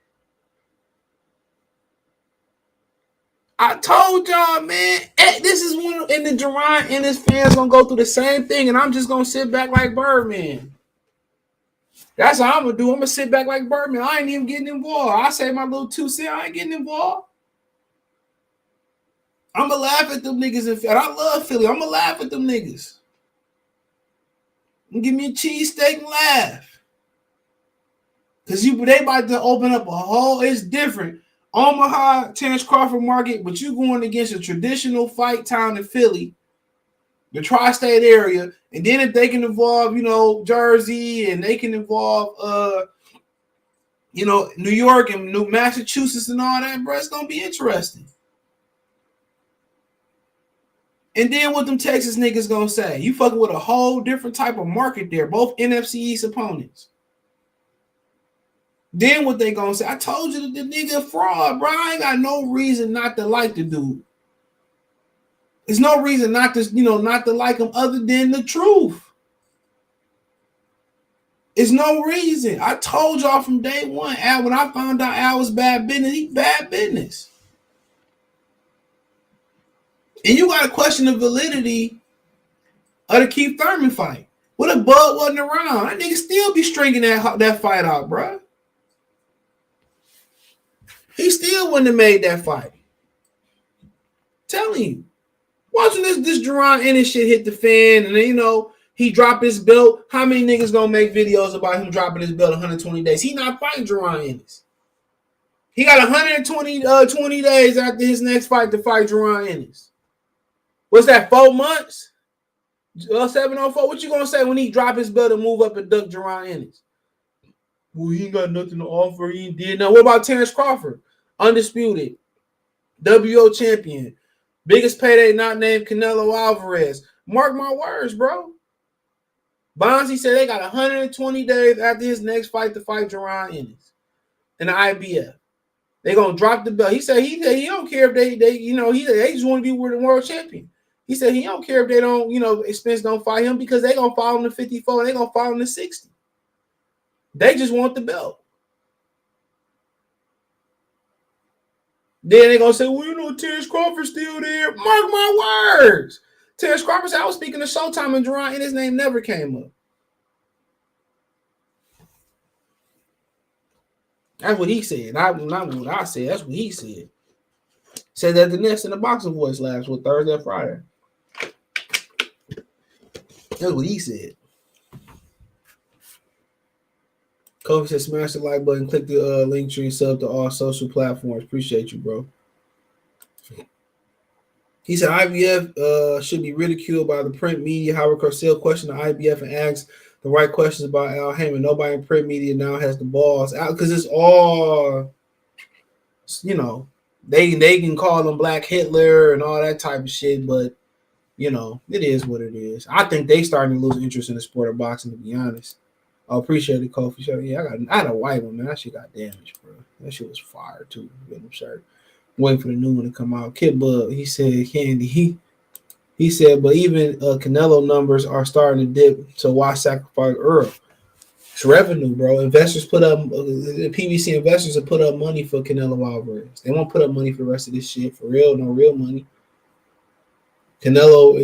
Speaker 1: I told y'all, man. This is one, and the Jaron Ennis fans gonna go through the same thing, and I'm just gonna sit back like Birdman. That's how I'm gonna do. I'm gonna sit back like Birdman. I ain't even getting involved. I say my little 2 cents. I ain't getting involved. I'm gonna laugh at them niggas in Philly. I love Philly. I'm gonna laugh at them niggas. Give me a cheesesteak and laugh. Because they about to open up a whole, it's different. Omaha, Terrence Crawford market, but you going against a traditional fight town in Philly, the tri-state area, and then if they can involve, Jersey, and they can involve, New York and New Massachusetts and all that, bro, it's going to be interesting. And then what them Texas niggas gonna say? You fucking with a whole different type of market there, both NFC East opponents. Then what they gonna say? I told you that the nigga fraud, bro. I ain't got no reason not to like the dude. There's no reason not to like him other than the truth. There's no reason. I told y'all from day one, Al, when I found out Al was bad business, he bad business. And you got to question the validity of the Keith Thurman fight. What if Bud wasn't around? That nigga still be stringing that fight out, bro. He still wouldn't have made that fight. Telling you. Watching this Jaron Ennis shit hit the fan, and then, he dropped his belt. How many niggas gonna make videos about him dropping his belt 120 days? He not fighting Jaron Ennis. He got 120 days after his next fight to fight Jaron Ennis. What's that, 4 months? 704. What you gonna say when he drop his belt and move up and duck Jaron Ennis? Well, he ain't got nothing to offer. He did. Now, what about Terrence Crawford? Undisputed. WO champion. Biggest payday not named Canelo Alvarez. Mark my words, bro. Bonzi said they got 120 days after his next fight to fight Jaron Ennis in the IBF. They gonna drop the belt. He said he don't care if they they just want to be the world champion. He said he don't care if they don't, Spence don't fight him because they gonna follow him to 54 and they gonna follow him to 60. They just want the belt. Then they gonna say, well, Terrence Crawford's still there. Mark my words. Terrence Crawford said I was speaking to Showtime and Jaron, and his name never came up. That's what he said. Not what I said. That's what he said. Said that the next in the boxing voice last week, Thursday and Friday. That's what he said. Kofi said, smash the like button, click the link tree, sub to all social platforms. Appreciate you, bro. He said IBF should be ridiculed by the print media. Howard Cosell questioned the IBF and asked the right questions about Al Haymon. Nobody in print media now has the balls out because it's all, they can call him Black Hitler and all that type of shit, but it is what it is. I think they starting to lose interest in the sport of boxing, to be honest. I appreciate it, Kofi. Show. Yeah, I had a white one, man. That shit got damaged, bro. That shit was fire too. Venom shirt. Waiting for the new one to come out. Kid Bug, he said, Candy. He said, but even Canelo numbers are starting to dip. So why sacrifice Earl? It's revenue, bro. Investors put up PBC investors have put up money for Canelo Alvarez. They won't put up money for the rest of this shit for real. No real money. Canelo,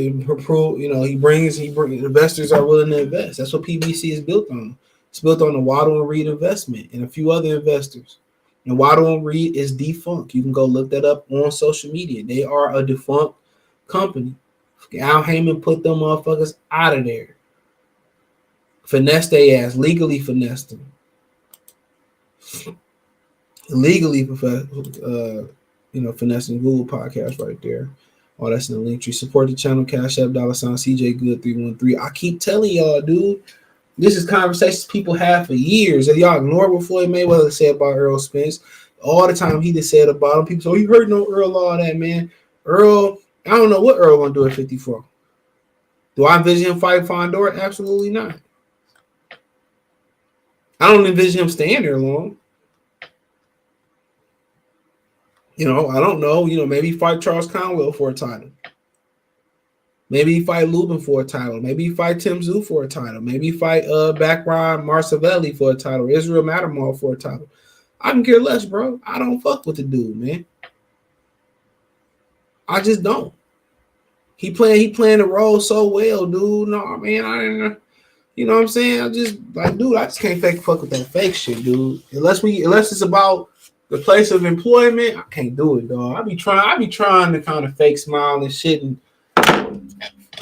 Speaker 1: he brings investors are willing to invest. That's what PBC is built on. It's built on the Waddle and Reed investment and a few other investors. And Waddle and Reed is defunct. You can go look that up on social media. They are a defunct company. Al Haymon put them motherfuckers out of there. Finessed their ass. Legally finessed them. Legally, finessing Google podcast right there. Oh, that's in the link tree. Support the channel, Cash App, $sign CJ Good 313. I keep telling y'all, dude, this is conversations people have for years. And y'all ignore what Floyd Mayweather said about Errol Spence. All the time he just said about him. People say, oh, you heard no Earl, all that, man. Earl, I don't know what Earl gonna do at 54. Do I envision him fighting Fondor? Absolutely not. I don't envision him staying there long. I don't know. Maybe he fight Charles Conwell for a title. Maybe he fight Lubin for a title. Maybe he fight Tim Tszyu for a title. Maybe he fight Backrod Marsavelli for a title. Israel Matamor for a title. I can care less, bro. I don't fuck with the dude, man. I just don't. He playing the role so well, dude. No, man, I didn't. You know what I'm saying? I just can't fuck with that fake shit, dude. Unless it's about the place of employment, I can't do it, dog. I be trying to kind of fake smile and shit, and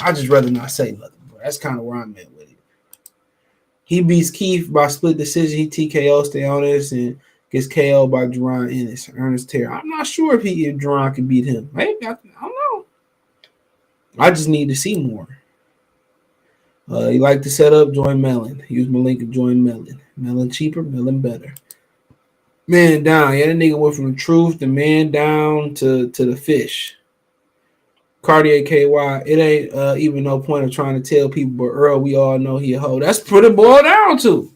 Speaker 1: I just rather not say nothing, bro. That's kind of where I'm at with it. He beats Keith by split decision. He TKO stay on this and gets KO by Jaron Ennis. Ernest Terry. I'm not sure if Jaron can beat him. Maybe I don't know. I just need to see more. You like to set up? Join Melon. Use my link and join Melon. Melon cheaper, Melon better. Man down. Yeah, that nigga went from the truth to man down to the fish. Cartier KY. It ain't even no point of trying to tell people, but Earl, we all know he a hoe. That's pretty boiled down to.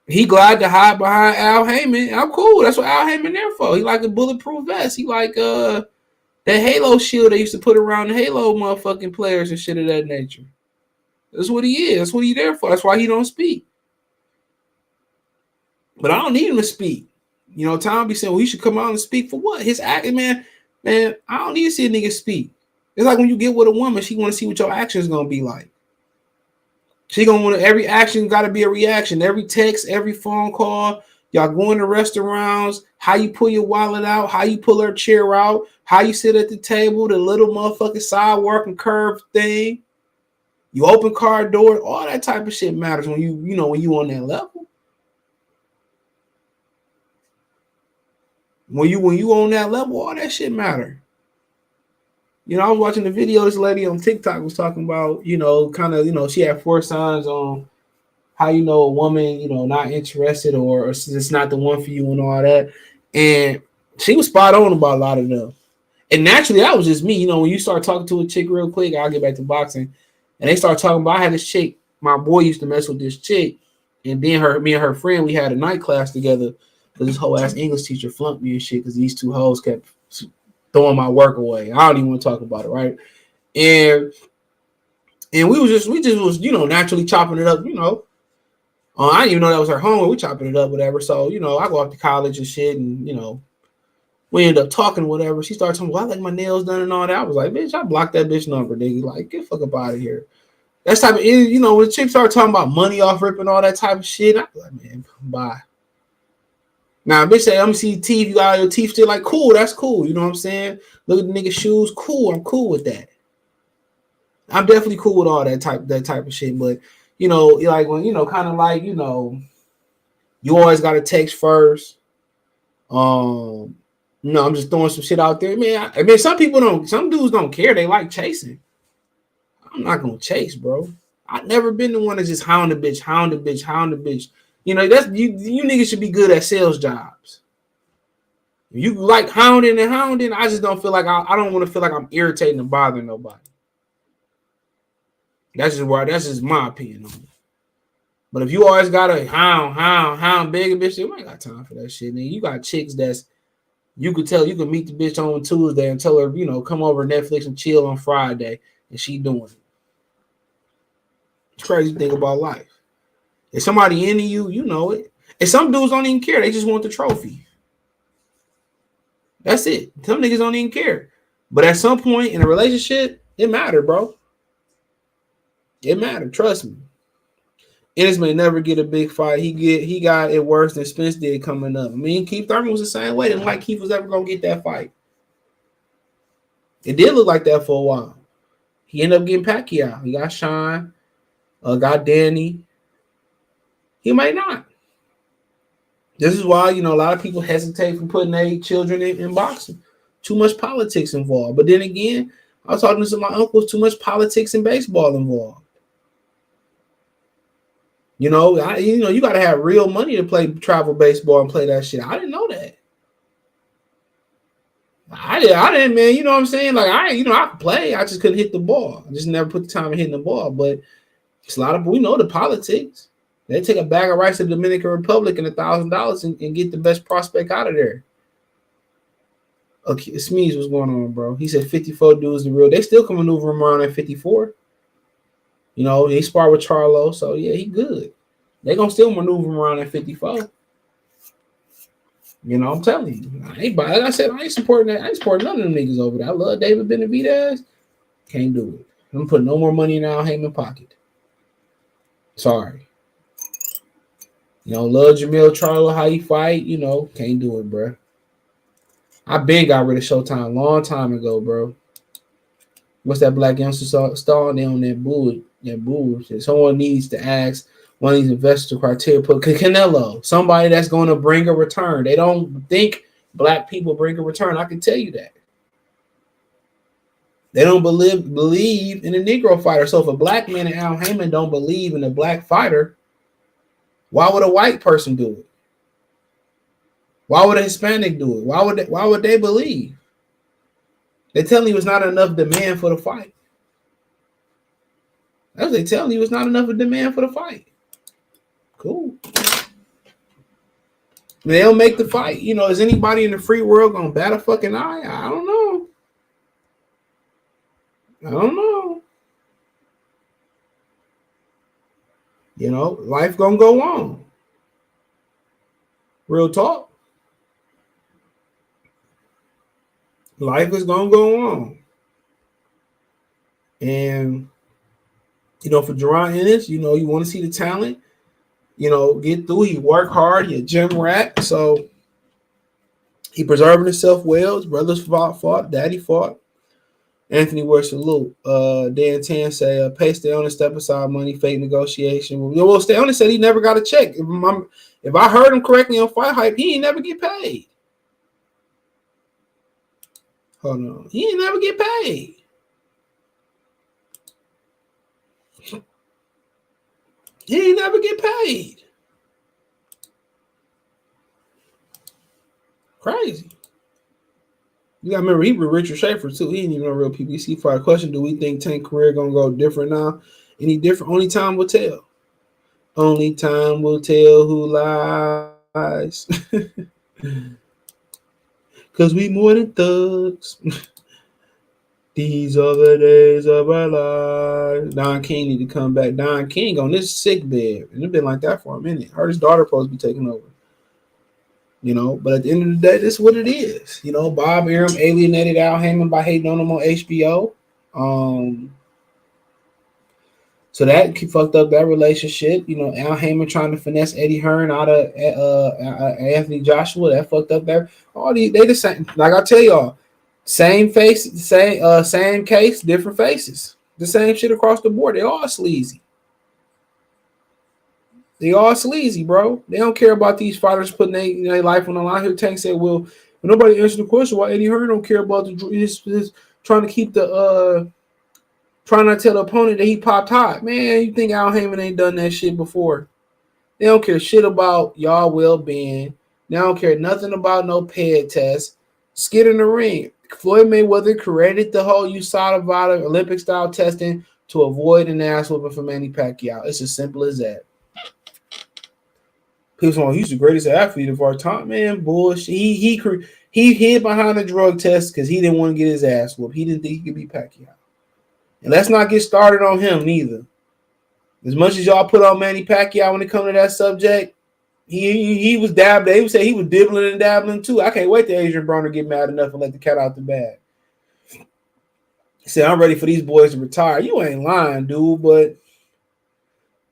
Speaker 1: He glad to hide behind Al Haymon. I'm cool. That's what Al Haymon there for. He like a bulletproof vest. He like that Halo shield they used to put around the Halo motherfucking players and shit of that nature. That's what he is. That's what he there for. That's why he don't speak. But I don't need him to speak. Tom be saying, well, he should come out and speak for what? His acting, man, I don't need to see a nigga speak. It's like when you get with a woman, she want to see what your action is going to be like. She going to want every action got to be a reaction. Every text, every phone call, y'all going to restaurants, how you pull your wallet out, how you pull her chair out, how you sit at the table, the little motherfucking sidewalk and curve thing. You open car door, all that type of shit matters when you on that level. When you on that level, all that shit matter. I was watching the video. This lady on TikTok was talking about, she had 4 signs on how a woman, not interested or it's not the one for you and all that. And she was spot on about a lot of them. And naturally, that was just me. When you start talking to a chick real quick, I'll get back to boxing. And they start talking about, I had this chick, my boy used to mess with this chick. And then me and her friend, we had a night class together because this whole ass English teacher flunked me and shit because these two hoes kept throwing my work away. I don't even want to talk about it, right? And we just was, you know, naturally chopping it up, you know. I didn't even know that was her home. We chopping it up, whatever. So, you know, I go off to college and shit, and, you know, we end up talking, whatever. She started telling me, well, I like my nails done and all that. I was like, bitch, I blocked that bitch number, nigga. Like, get the fuck up out of here. That's type of, you know, when chicks start talking about money off ripping all that type of shit, I was like, man, bye. Now, bitch say, let me see your teeth. You got your teeth still, like, cool. That's cool. You know what I'm saying? Look at the nigga's shoes. Cool. I'm cool with that. I'm definitely cool with all that type of shit. But, you know, like when, you know, kind of like, you know, you always got to text first. You know, I'm just throwing some shit out there. Man, I mean, some dudes don't care. They like chasing. I'm not going to chase, bro. I've never been the one to just hound the bitch. You know, that's you niggas should be good at sales jobs. You like hounding. I just don't feel like I don't want to feel like I'm irritating and bothering nobody. That's just my opinion on it. But if you always gotta hound big bitch, you ain't got time for that shit. Nigga. You got chicks that's you could tell you can meet the bitch on Tuesday and tell her, you know, come over Netflix and chill on Friday, and she doing it. It's crazy thing about life. If somebody into you, you know it. And some dudes don't even care. They just want the trophy. That's it. Some niggas don't even care. But at some point in a relationship, it mattered, bro. It mattered. Trust me. Ennis may never get a big fight. He got it worse than Spence did coming up. I mean, Keith Thurman was the same way. Didn't like Keith was ever gonna get that fight. It did look like that for a while. He ended up getting Pacquiao. He got Sean, got Danny. He might not. This is why, you know, a lot of people hesitate from putting their children in boxing. Too much politics involved. But then again, I was talking to some of my uncles, too much politics and baseball involved. You know, you got to have real money to play travel baseball and play that shit. I didn't know that. I didn't, man. You know what I'm saying? Like, I could play. I just couldn't hit the ball. I just never put the time in hitting the ball. But it's a lot of, we know the politics. They take a bag of rice to the Dominican Republic and $1,000 and get the best prospect out of there. Okay, Smeeze, what's going on, bro? He said 54 dudes the real. They still can maneuver him around at 54. You know, he sparred with Charlo, so yeah, he good. They gonna still maneuver him around at 54. You know, I'm telling you. Like I said, I ain't supporting that. I ain't supporting none of them niggas over there. I love David Benavidez. Can't do it. I'm putting no more money in Al Heyman pocket. Sorry. You know, love Jermall Charlo, how he fight. You know, can't do it, bro. I been got rid of Showtime a long time ago, bro. What's that black youngster star there on that bullshit? Someone needs to ask one of these investor criteria. Put Canelo, somebody that's going to bring a return. They don't think black people bring a return. I can tell you that. They don't believe in a Negro fighter. So if a black man and Al Heyman don't believe in a black fighter, why would a white person do it? Why would a Hispanic do it? Why would they believe? They telling you it's not enough demand for the fight. That's what they telling you, it's not enough of demand for the fight. Cool. They'll make the fight. You know, is anybody in the free world gonna bat a fucking eye? I don't know. You know, life gonna go on. Real talk. Life is gonna go on. And you know, for Jaron Ennis, you know, you want to see the talent, you know, get through. He work hard, he a gym rat, so he preserving himself well. His brothers fought, daddy fought. Anthony Ward salute. Dan Tan say, pay Stay step aside money, fake negotiation. Well, Stay said he never got a check. If I heard him correctly on Fight Hype, he ain't never get paid. Hold on. He ain't never get paid. He ain't never get paid. Crazy. You gotta remember, he was Richard Schaefer too. He ain't even a real PBC fight. Question: do we think Tank career gonna go different now? Any different? Only time will tell. Only time will tell who lies. eyes. Cause we more than thugs. These are the days of our lives. Don King need to come back. Don King on this sick bed. And it's been like that for a minute. Her his daughter supposed to be taking over. But at the end of the day, this is what it is. Bob Arum alienated Al Heyman by hating on him on HBO. So that fucked up that relationship. Al Heyman trying to finesse Eddie Hearn out of Anthony Joshua. That fucked up there. They the same. Like I tell y'all, same face, same case, different faces. The same shit across the board. They all sleazy. They all sleazy, bro. They don't care about these fighters putting their life on the line. Here, Tank said, "Well, nobody answered the question why Eddie Hearn don't care about his trying to keep the trying to tell the opponent that he popped hot. Man, you think Al Heyman ain't done that shit before? They don't care shit about y'all well-being. They don't care nothing about no ped test. Skid in the ring. Floyd Mayweather created the whole USADA Olympic-style testing to avoid an ass whooping for Manny Pacquiao. It's as simple as that. People say, he's the greatest athlete of our time. Man, bullshit. He hid behind a drug test because he didn't want to get his ass whooped. He didn't think he could beat Pacquiao. And let's not get started on him neither. As much as y'all put on Manny Pacquiao when it comes to that subject, he was dabbed. They would say he was dibbling and dabbling too. I can't wait till Adrian Broner get mad enough and let the cat out the bag. He said, I'm ready for these boys to retire. You ain't lying, dude, but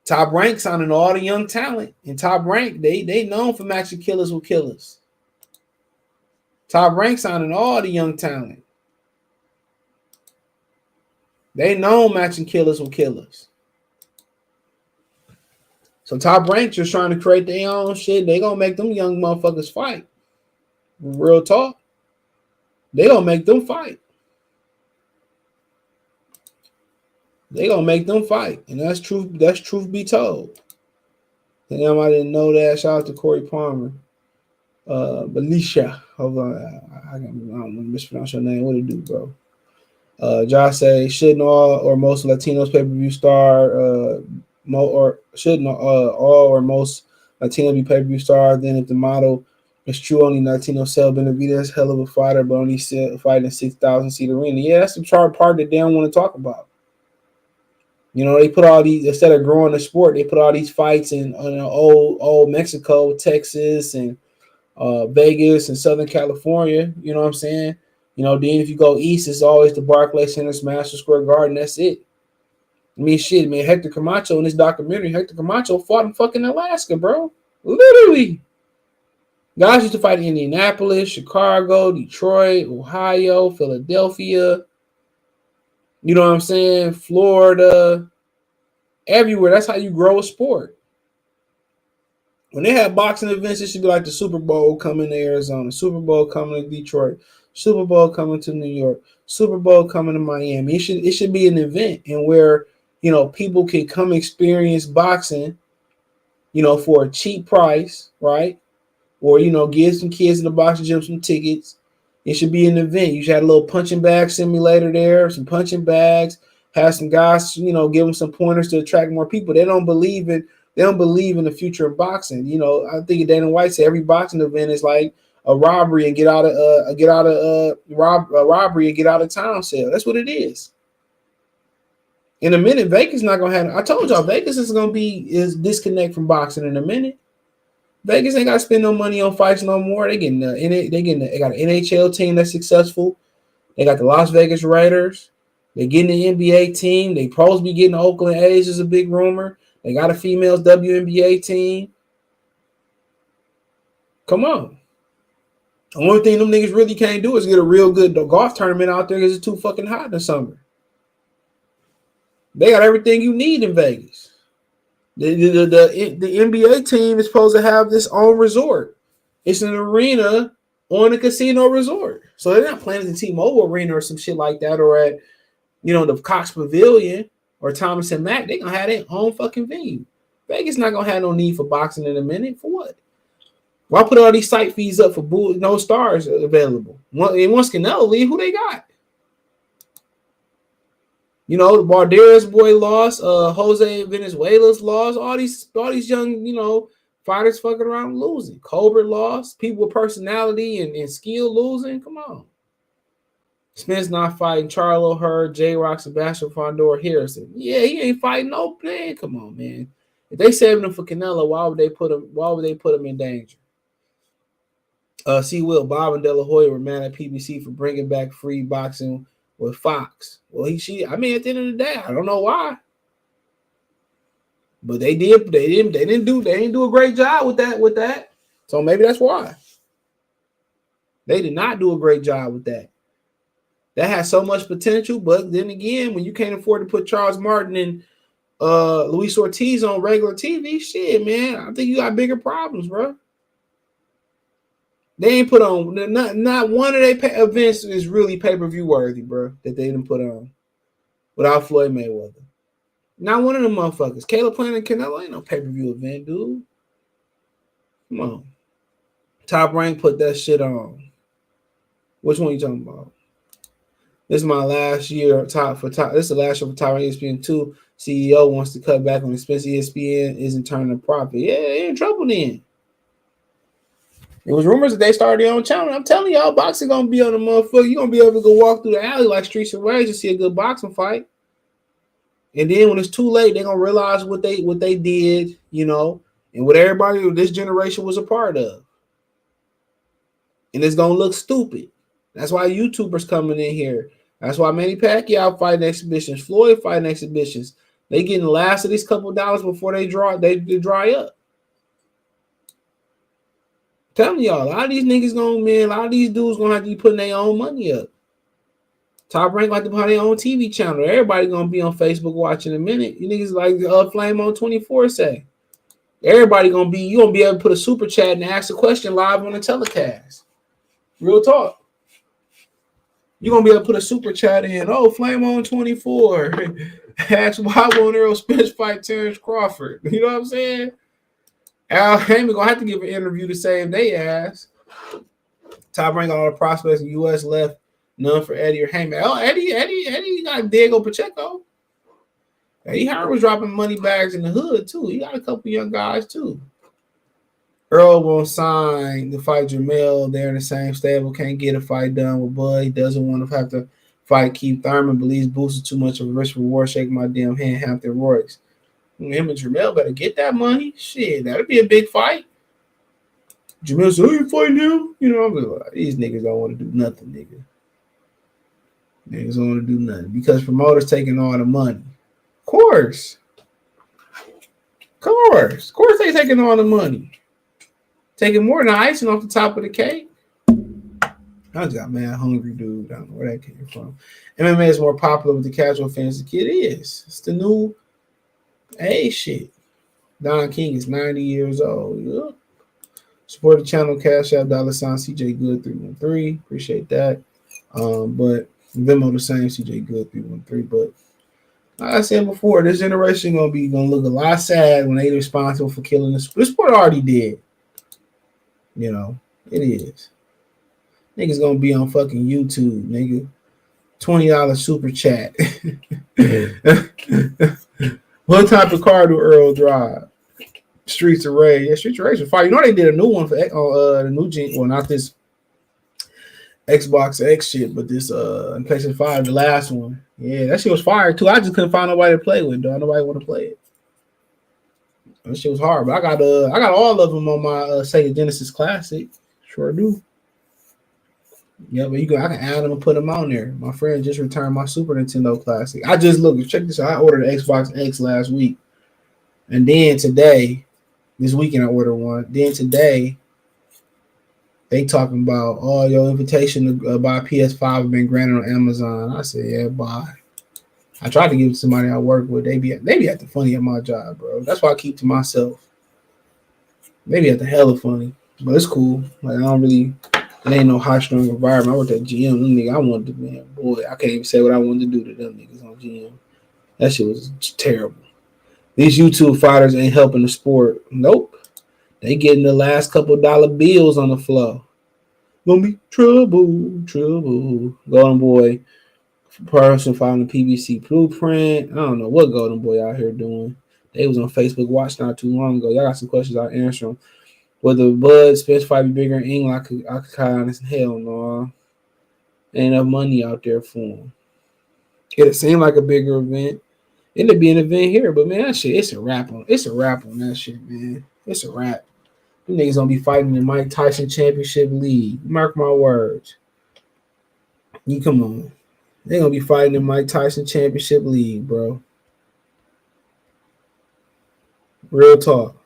Speaker 1: Top Rank signing all the young talent. And Top Rank, they known for matching killers with killers. Top Rank signing all the young talent. They know matching killers with killers. So Top Rank just trying to create their own shit. They gonna make them young motherfuckers fight. Real talk. They gonna make them fight. They gonna make them fight. And that's truth be told. Damn, I didn't know that. Shout out to Corey Palmer. Belisha. Hold on. I don't want to mispronounce your name. What it do, bro? Josh say, shouldn't all or most Latinos pay-per-view star shouldn't all or most Latino be pay-per-view stars? Then if the model is true, only Latino sell Benavidez, hell of a fighter, but only fighting 6,000 seat arena. Yeah, that's the part that they don't want to talk about. They put all these, instead of growing the sport, they put all these fights in old Mexico, Texas, and Vegas and Southern California. You know what I'm saying? Then if you go east, it's always the Barclays Center, Madison Square Garden. That's it. Shit, man. Hector Camacho in this documentary, Hector Camacho fought in fucking Alaska, bro. Literally. Guys used to fight in Indianapolis, Chicago, Detroit, Ohio, Philadelphia. You know what I'm saying? Florida. Everywhere. That's how you grow a sport. When they have boxing events, it should be like the Super Bowl coming to Arizona, Super Bowl coming to Detroit, Super Bowl coming to New York, Super Bowl coming to Miami. It should be an event and where people can come experience boxing, for a cheap price, right? Or give some kids in the boxing gym some tickets. It should be an event. You should have a little punching bag simulator there, some punching bags. Have some guys, give them some pointers to attract more people. They don't believe in the future of boxing. I think Dana White said every boxing event is like a robbery and get out of town sale. That's what it is. In a minute, Vegas not gonna have. I told y'all Vegas is disconnect from boxing in a minute. Vegas ain't got to spend no money on fights no more. They got an NHL team that's successful. They got the Las Vegas Raiders. They getting the NBA team. They probably be getting the Oakland A's is a big rumor. They got a females WNBA team. Come on. The only thing them niggas really can't do is get a real good golf tournament out there because it's too fucking hot in the summer. They got everything you need in Vegas. The NBA team is supposed to have this own resort. It's an arena on a casino resort. So they're not playing at the T-Mobile Arena or some shit like that, or at the Cox Pavilion or Thomas and Mack. They're gonna have their own fucking venue. Vegas not gonna have no need for boxing in a minute. For what? Why put all these site fees up for no stars available? Once Canelo leave, who they got? The Bardera's boy lost, Jose Venezuela's lost, all these young, Fighters fucking around losing. Colbert lost. People with personality and skill losing. Come on. Spence not fighting. Charlo, Hurd, J-Rock, Sebastian Fondor, Harrison. Yeah, he ain't fighting no man. Come on, man. If they saving him for Canelo, why would they put him in danger? C. Will, Bob and De La Hoya were mad at PBC for bringing back free boxing with Fox. Well, at the end of the day, I don't know why. But they didn't do a great job with that. So maybe that's why. They did not do a great job with that. That has so much potential, but then again, when you can't afford to put Charles Martin and Luis Ortiz on regular TV, shit, man, I think you got bigger problems, bro. They ain't put on not one of their events is really pay-per-view worthy, bro, that they didn't put on without Floyd Mayweather. Not one of them motherfuckers. Caleb Plant and Canelo ain't no pay-per-view event, dude. Come on. Top Rank put that shit on. Which one you talking about? This is my last year This is the last year for Top Rank. ESPN2 CEO wants to cut back on expense. ESPN isn't turning a profit. Yeah, they're in trouble then. It was rumors that they started their own channel. I'm telling y'all, boxing gonna be on the motherfucker. You're gonna be able to go walk through the alley like Streets and Rage and see a good boxing fight. And then when it's too late, they're gonna realize what they did, you know, and what everybody of this generation was a part of. And it's gonna look stupid. That's why YouTubers coming in here. That's why Manny Pacquiao fighting exhibitions, Floyd fighting exhibitions. They getting the last of these couple dollars before they dry up. I'm telling y'all, a lot of these niggas a lot of these dudes gonna have to be putting their own money up. Top Rank like to have their own TV channel. Everybody gonna be on Facebook watching in a minute. You niggas like Flame on 24 say. Everybody you gonna be able to put a super chat and ask a question live on the telecast. Real talk. You're gonna be able to put a super chat in. Oh, Flame on 24. Ask why won't Errol Spence fight Terrence Crawford? You know what I'm saying? Al Heyman gonna have to give an interview to say if they ask. Top Rank all the prospects in the U.S. left. None for Eddie or Heyman. Oh, Eddie got Diego Pacheco. Eddie Howard was dropping money bags in the hood, too. He got a couple young guys, too. Earl won't sign to fight Jermall. They're in the same stable. Can't get a fight done with Bud. He doesn't want to have to fight Keith Thurman. Believes Boost is too much of a risk reward. Shaking my damn hand, Hampton Royce. Him and Jermall better get that money. Shit, that'd be a big fight. Jermall said, "Oh, you fighting him?" You know, I'm like, these niggas don't want to do nothing, nigga. Niggas don't want to do nothing because promoters taking all the money. Of course, they taking all the money. Taking more than the icing off the top of the cake. I just got mad hungry, dude. I don't know where that came from. MMA is more popular with the casual fans. The kid is. It's the new age shit. Don King is 90 years old. Yep. Support the channel, Cash App, $sign CJ Good 313. Appreciate that. But Venmo the same, CJ Good 313. But like I said before, this generation gonna look a lot sad when they responsible for killing the sport. The sport already did. You know, it is. Niggas gonna be on fucking YouTube, nigga. $20 super chat. What type of car do Earl drive? Streets of Rage. Yeah, Streets of Rage was fire. You know they did a new one for the new gen. Well, not this Xbox X shit, but this PlayStation 5, the last one. Yeah, that shit was fire too. I just couldn't find nobody to play with, though. Nobody want to play it. That shit was hard, but I got all of them on my Sega Genesis Classic. Sure do. Yeah, but I can add them and put them on there. My friend just returned my Super Nintendo Classic. I just check this out. I ordered an Xbox X last week, and then this weekend I ordered one. Then today, they talking about your invitation to buy PS5 have been granted on Amazon. I said, yeah, bye. I tried to give it to somebody I work with. They be acting funny at my job, bro. That's why I keep to myself. They be acting hella funny, but it's cool. Like it ain't no high strung environment. I worked at GM. Them nigga, I wanted to, man, boy, I can't even say what I wanted to do to them niggas on GM. That shit was terrible. These YouTube fighters ain't helping the sport. Nope. They getting the last couple dollar bills on the floor. Gonna be trouble. Golden Boy. Person following the PBC blueprint. I don't know what Golden Boy out here doing. They was on Facebook Watch not too long ago. Y'all got some questions, I'll answer them. Whether Bud Spence fight be bigger in England, I could kind of honest. Hell no. Ain't enough money out there for him. It seemed like a bigger event. It'd be an event here, but man, that shit, it's a wrap on that shit, man. It's a wrap. Them niggas gonna be fighting in Mike Tyson Championship League. Mark my words. You come on. They gonna be fighting in Mike Tyson Championship League, bro. Real talk.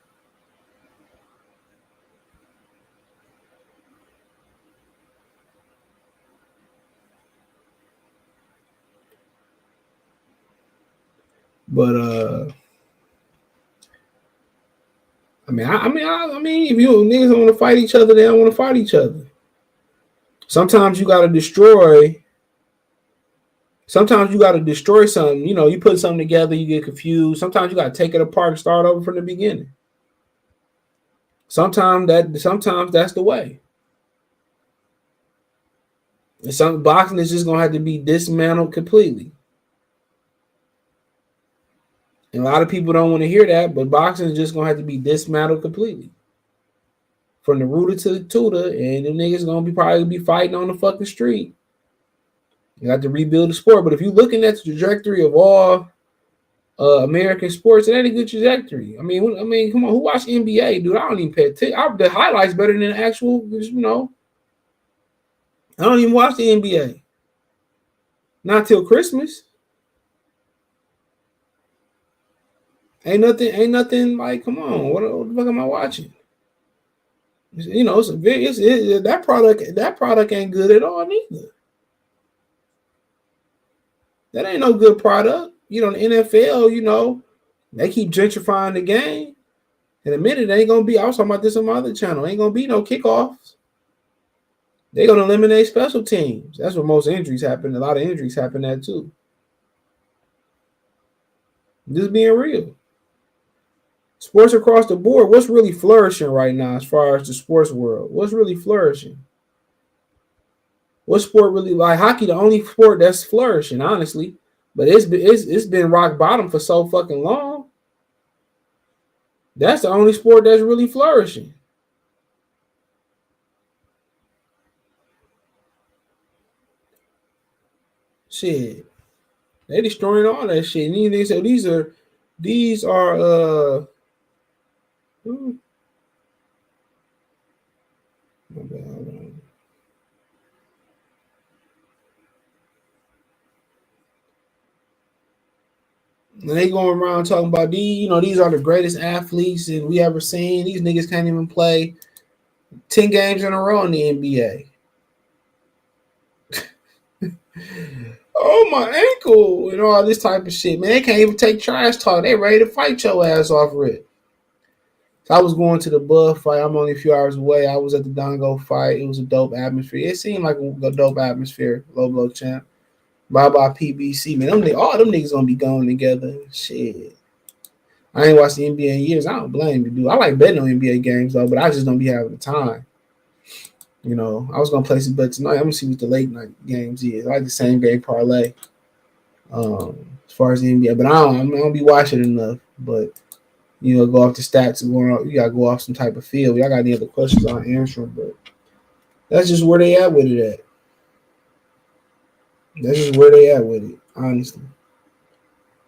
Speaker 1: But I mean, if you niggas don't want to fight each other, they don't want to fight each other. Sometimes you gotta destroy. Sometimes you gotta destroy something. You know, you put something together, you get confused. Sometimes you gotta take it apart and start over from the beginning. Sometimes that's the way. And some boxing is just gonna have to be dismantled completely. And a lot of people don't want to hear that, but boxing is just gonna have to be dismantled completely. From the rooter to the tutor, and the niggas gonna probably be fighting on the fucking street. You have to rebuild the sport. But if you're looking at the trajectory of all American sports, it ain't a good trajectory. I mean, come on, who watch NBA, dude? I don't even pay attention. The highlights better than the actual, you know. I don't even watch the NBA. Not till Christmas. Ain't nothing like, come on, what the fuck am I watching? You know, that product ain't good at all neither. That ain't no good product. You know, the NFL, you know, they keep gentrifying the game. In a minute, it ain't gonna be. I was talking about this on my other channel. Ain't gonna be no kickoffs. They're gonna eliminate special teams. That's where most injuries happen. A lot of injuries happen there too. Just being real. Sports across the board. What's really flourishing right now as far as the sports world? What's really flourishing? What sport really, like hockey? The only sport that's flourishing, honestly. But it's been rock bottom for so fucking long. That's the only sport that's really flourishing. Shit. They destroying all that shit. And they say these are and they going around talking about these are the greatest athletes and we ever seen. These niggas can't even play 10 games in a row in the NBA. Oh, my ankle and all this type of shit, man. They can't even take trash talk. They ready to fight your ass off, Rick. I was going to the Bud fight. I'm only a few hours away. I was at the Dongo fight. It was a dope atmosphere. It seemed like a dope atmosphere. Low blow champ. Bye PBC, man. All them niggas gonna be going together. Shit. I ain't watched the NBA in years. I don't blame you, dude. I like betting on NBA games though, but I just don't be having the time. You know, I was gonna play some bets tonight. I'm gonna see what the late night games is. I like the same game parlay. As far as the NBA, but I don't be watching enough. But you know, go off the stats and going off. You gotta go off some type of field. Y'all got any other questions? I'll answer them. But that's just where they at with it at. That's just where they at with it, honestly.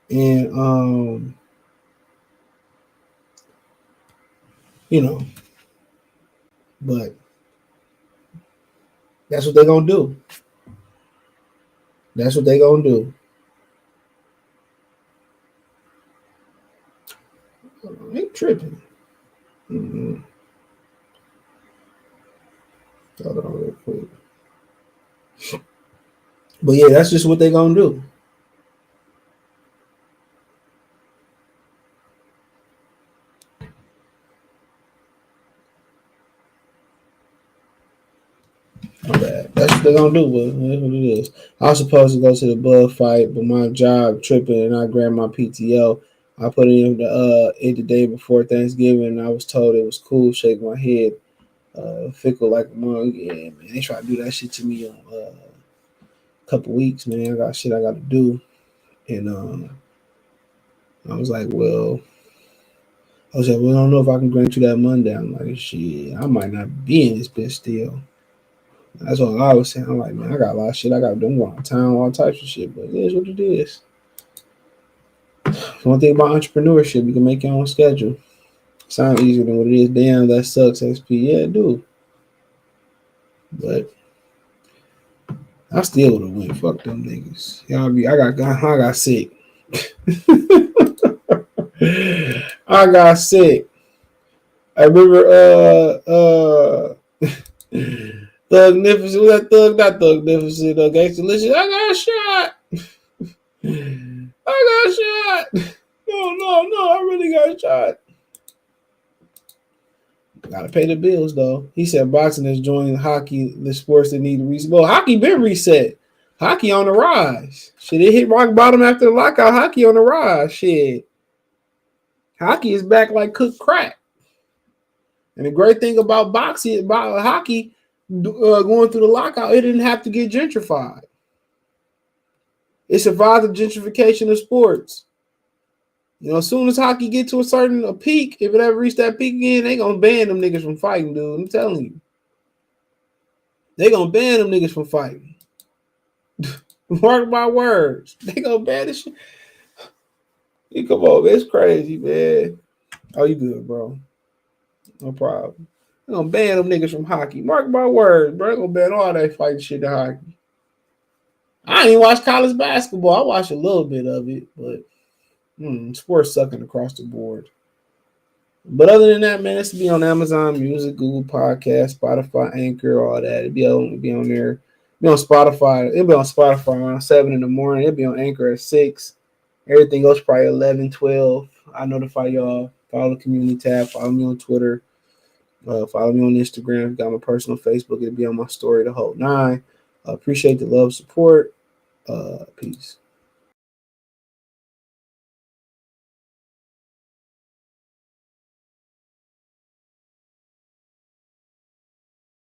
Speaker 1: And you know, but that's what they're gonna do. That's what they're gonna do. They tripping. Mm-hmm. Hold on real quick. But yeah, that's just what they're gonna do. My bad. That's what they're gonna do. But that's what it is. I was supposed to go to the Bud fight, but my job tripping, and I grabbed my PTO. I put in the day before Thanksgiving, and I was told it was cool. Shake my head, fickle like a mug. Yeah, man, they try to do that shit to me on a couple weeks, man. I got shit I got to do, and I was like, well, I said, well, I don't know if I can grant you that Monday. I'm like, shit, I might not be in this bitch still. That's all I was saying. I'm like, man, I got a lot of shit. I got them going to town, all types of shit. But it is what it is. One thing about entrepreneurship, you can make your own schedule. Sound easier than what it is. Damn, that sucks, XP. Yeah, it do. But I still would have went. Fuck them niggas. I got sick. I got sick. I remember Thugnificent, was that Thug? Not Thugnificent, Gangsta Licious. I got shot. I got shot. No, I really got shot. Gotta pay the bills though. He said boxing is joining hockey, the sports that need to reset. Well, hockey been reset. Hockey on the rise. Shit, it hit rock bottom after the lockout. Hockey on the rise. Shit. Hockey is back like cooked crack. And the great thing about boxing, about hockey, going through the lockout, it didn't have to get gentrified. It survived the gentrification of sports. You know, as soon as hockey get to a peak, if it ever reach that peak again, they gonna ban them niggas from fighting, dude. I'm telling you. They gonna ban them niggas from fighting. Mark my words. They gonna ban this shit. You come on, man. It's crazy, man. Oh, you good, bro. No problem. They're gonna ban them niggas from hockey. Mark my words, bro. They're gonna ban all that fighting shit to hockey. I didn't even watch college basketball. I watched a little bit of it, but sports sucking across the board. But other than that, man, it's to be on Amazon Music, Google Podcast, Spotify, Anchor, all that. It'll be on there. It'll be on Spotify. It'll be on Spotify around 7 in the morning. It'll be on Anchor at 6. Everything else probably 11, 12. I notify y'all. Follow the community tab. Follow me on Twitter. Follow me on Instagram. Got my personal Facebook. It'll be on my story the whole 9. Appreciate the love, support. Peace.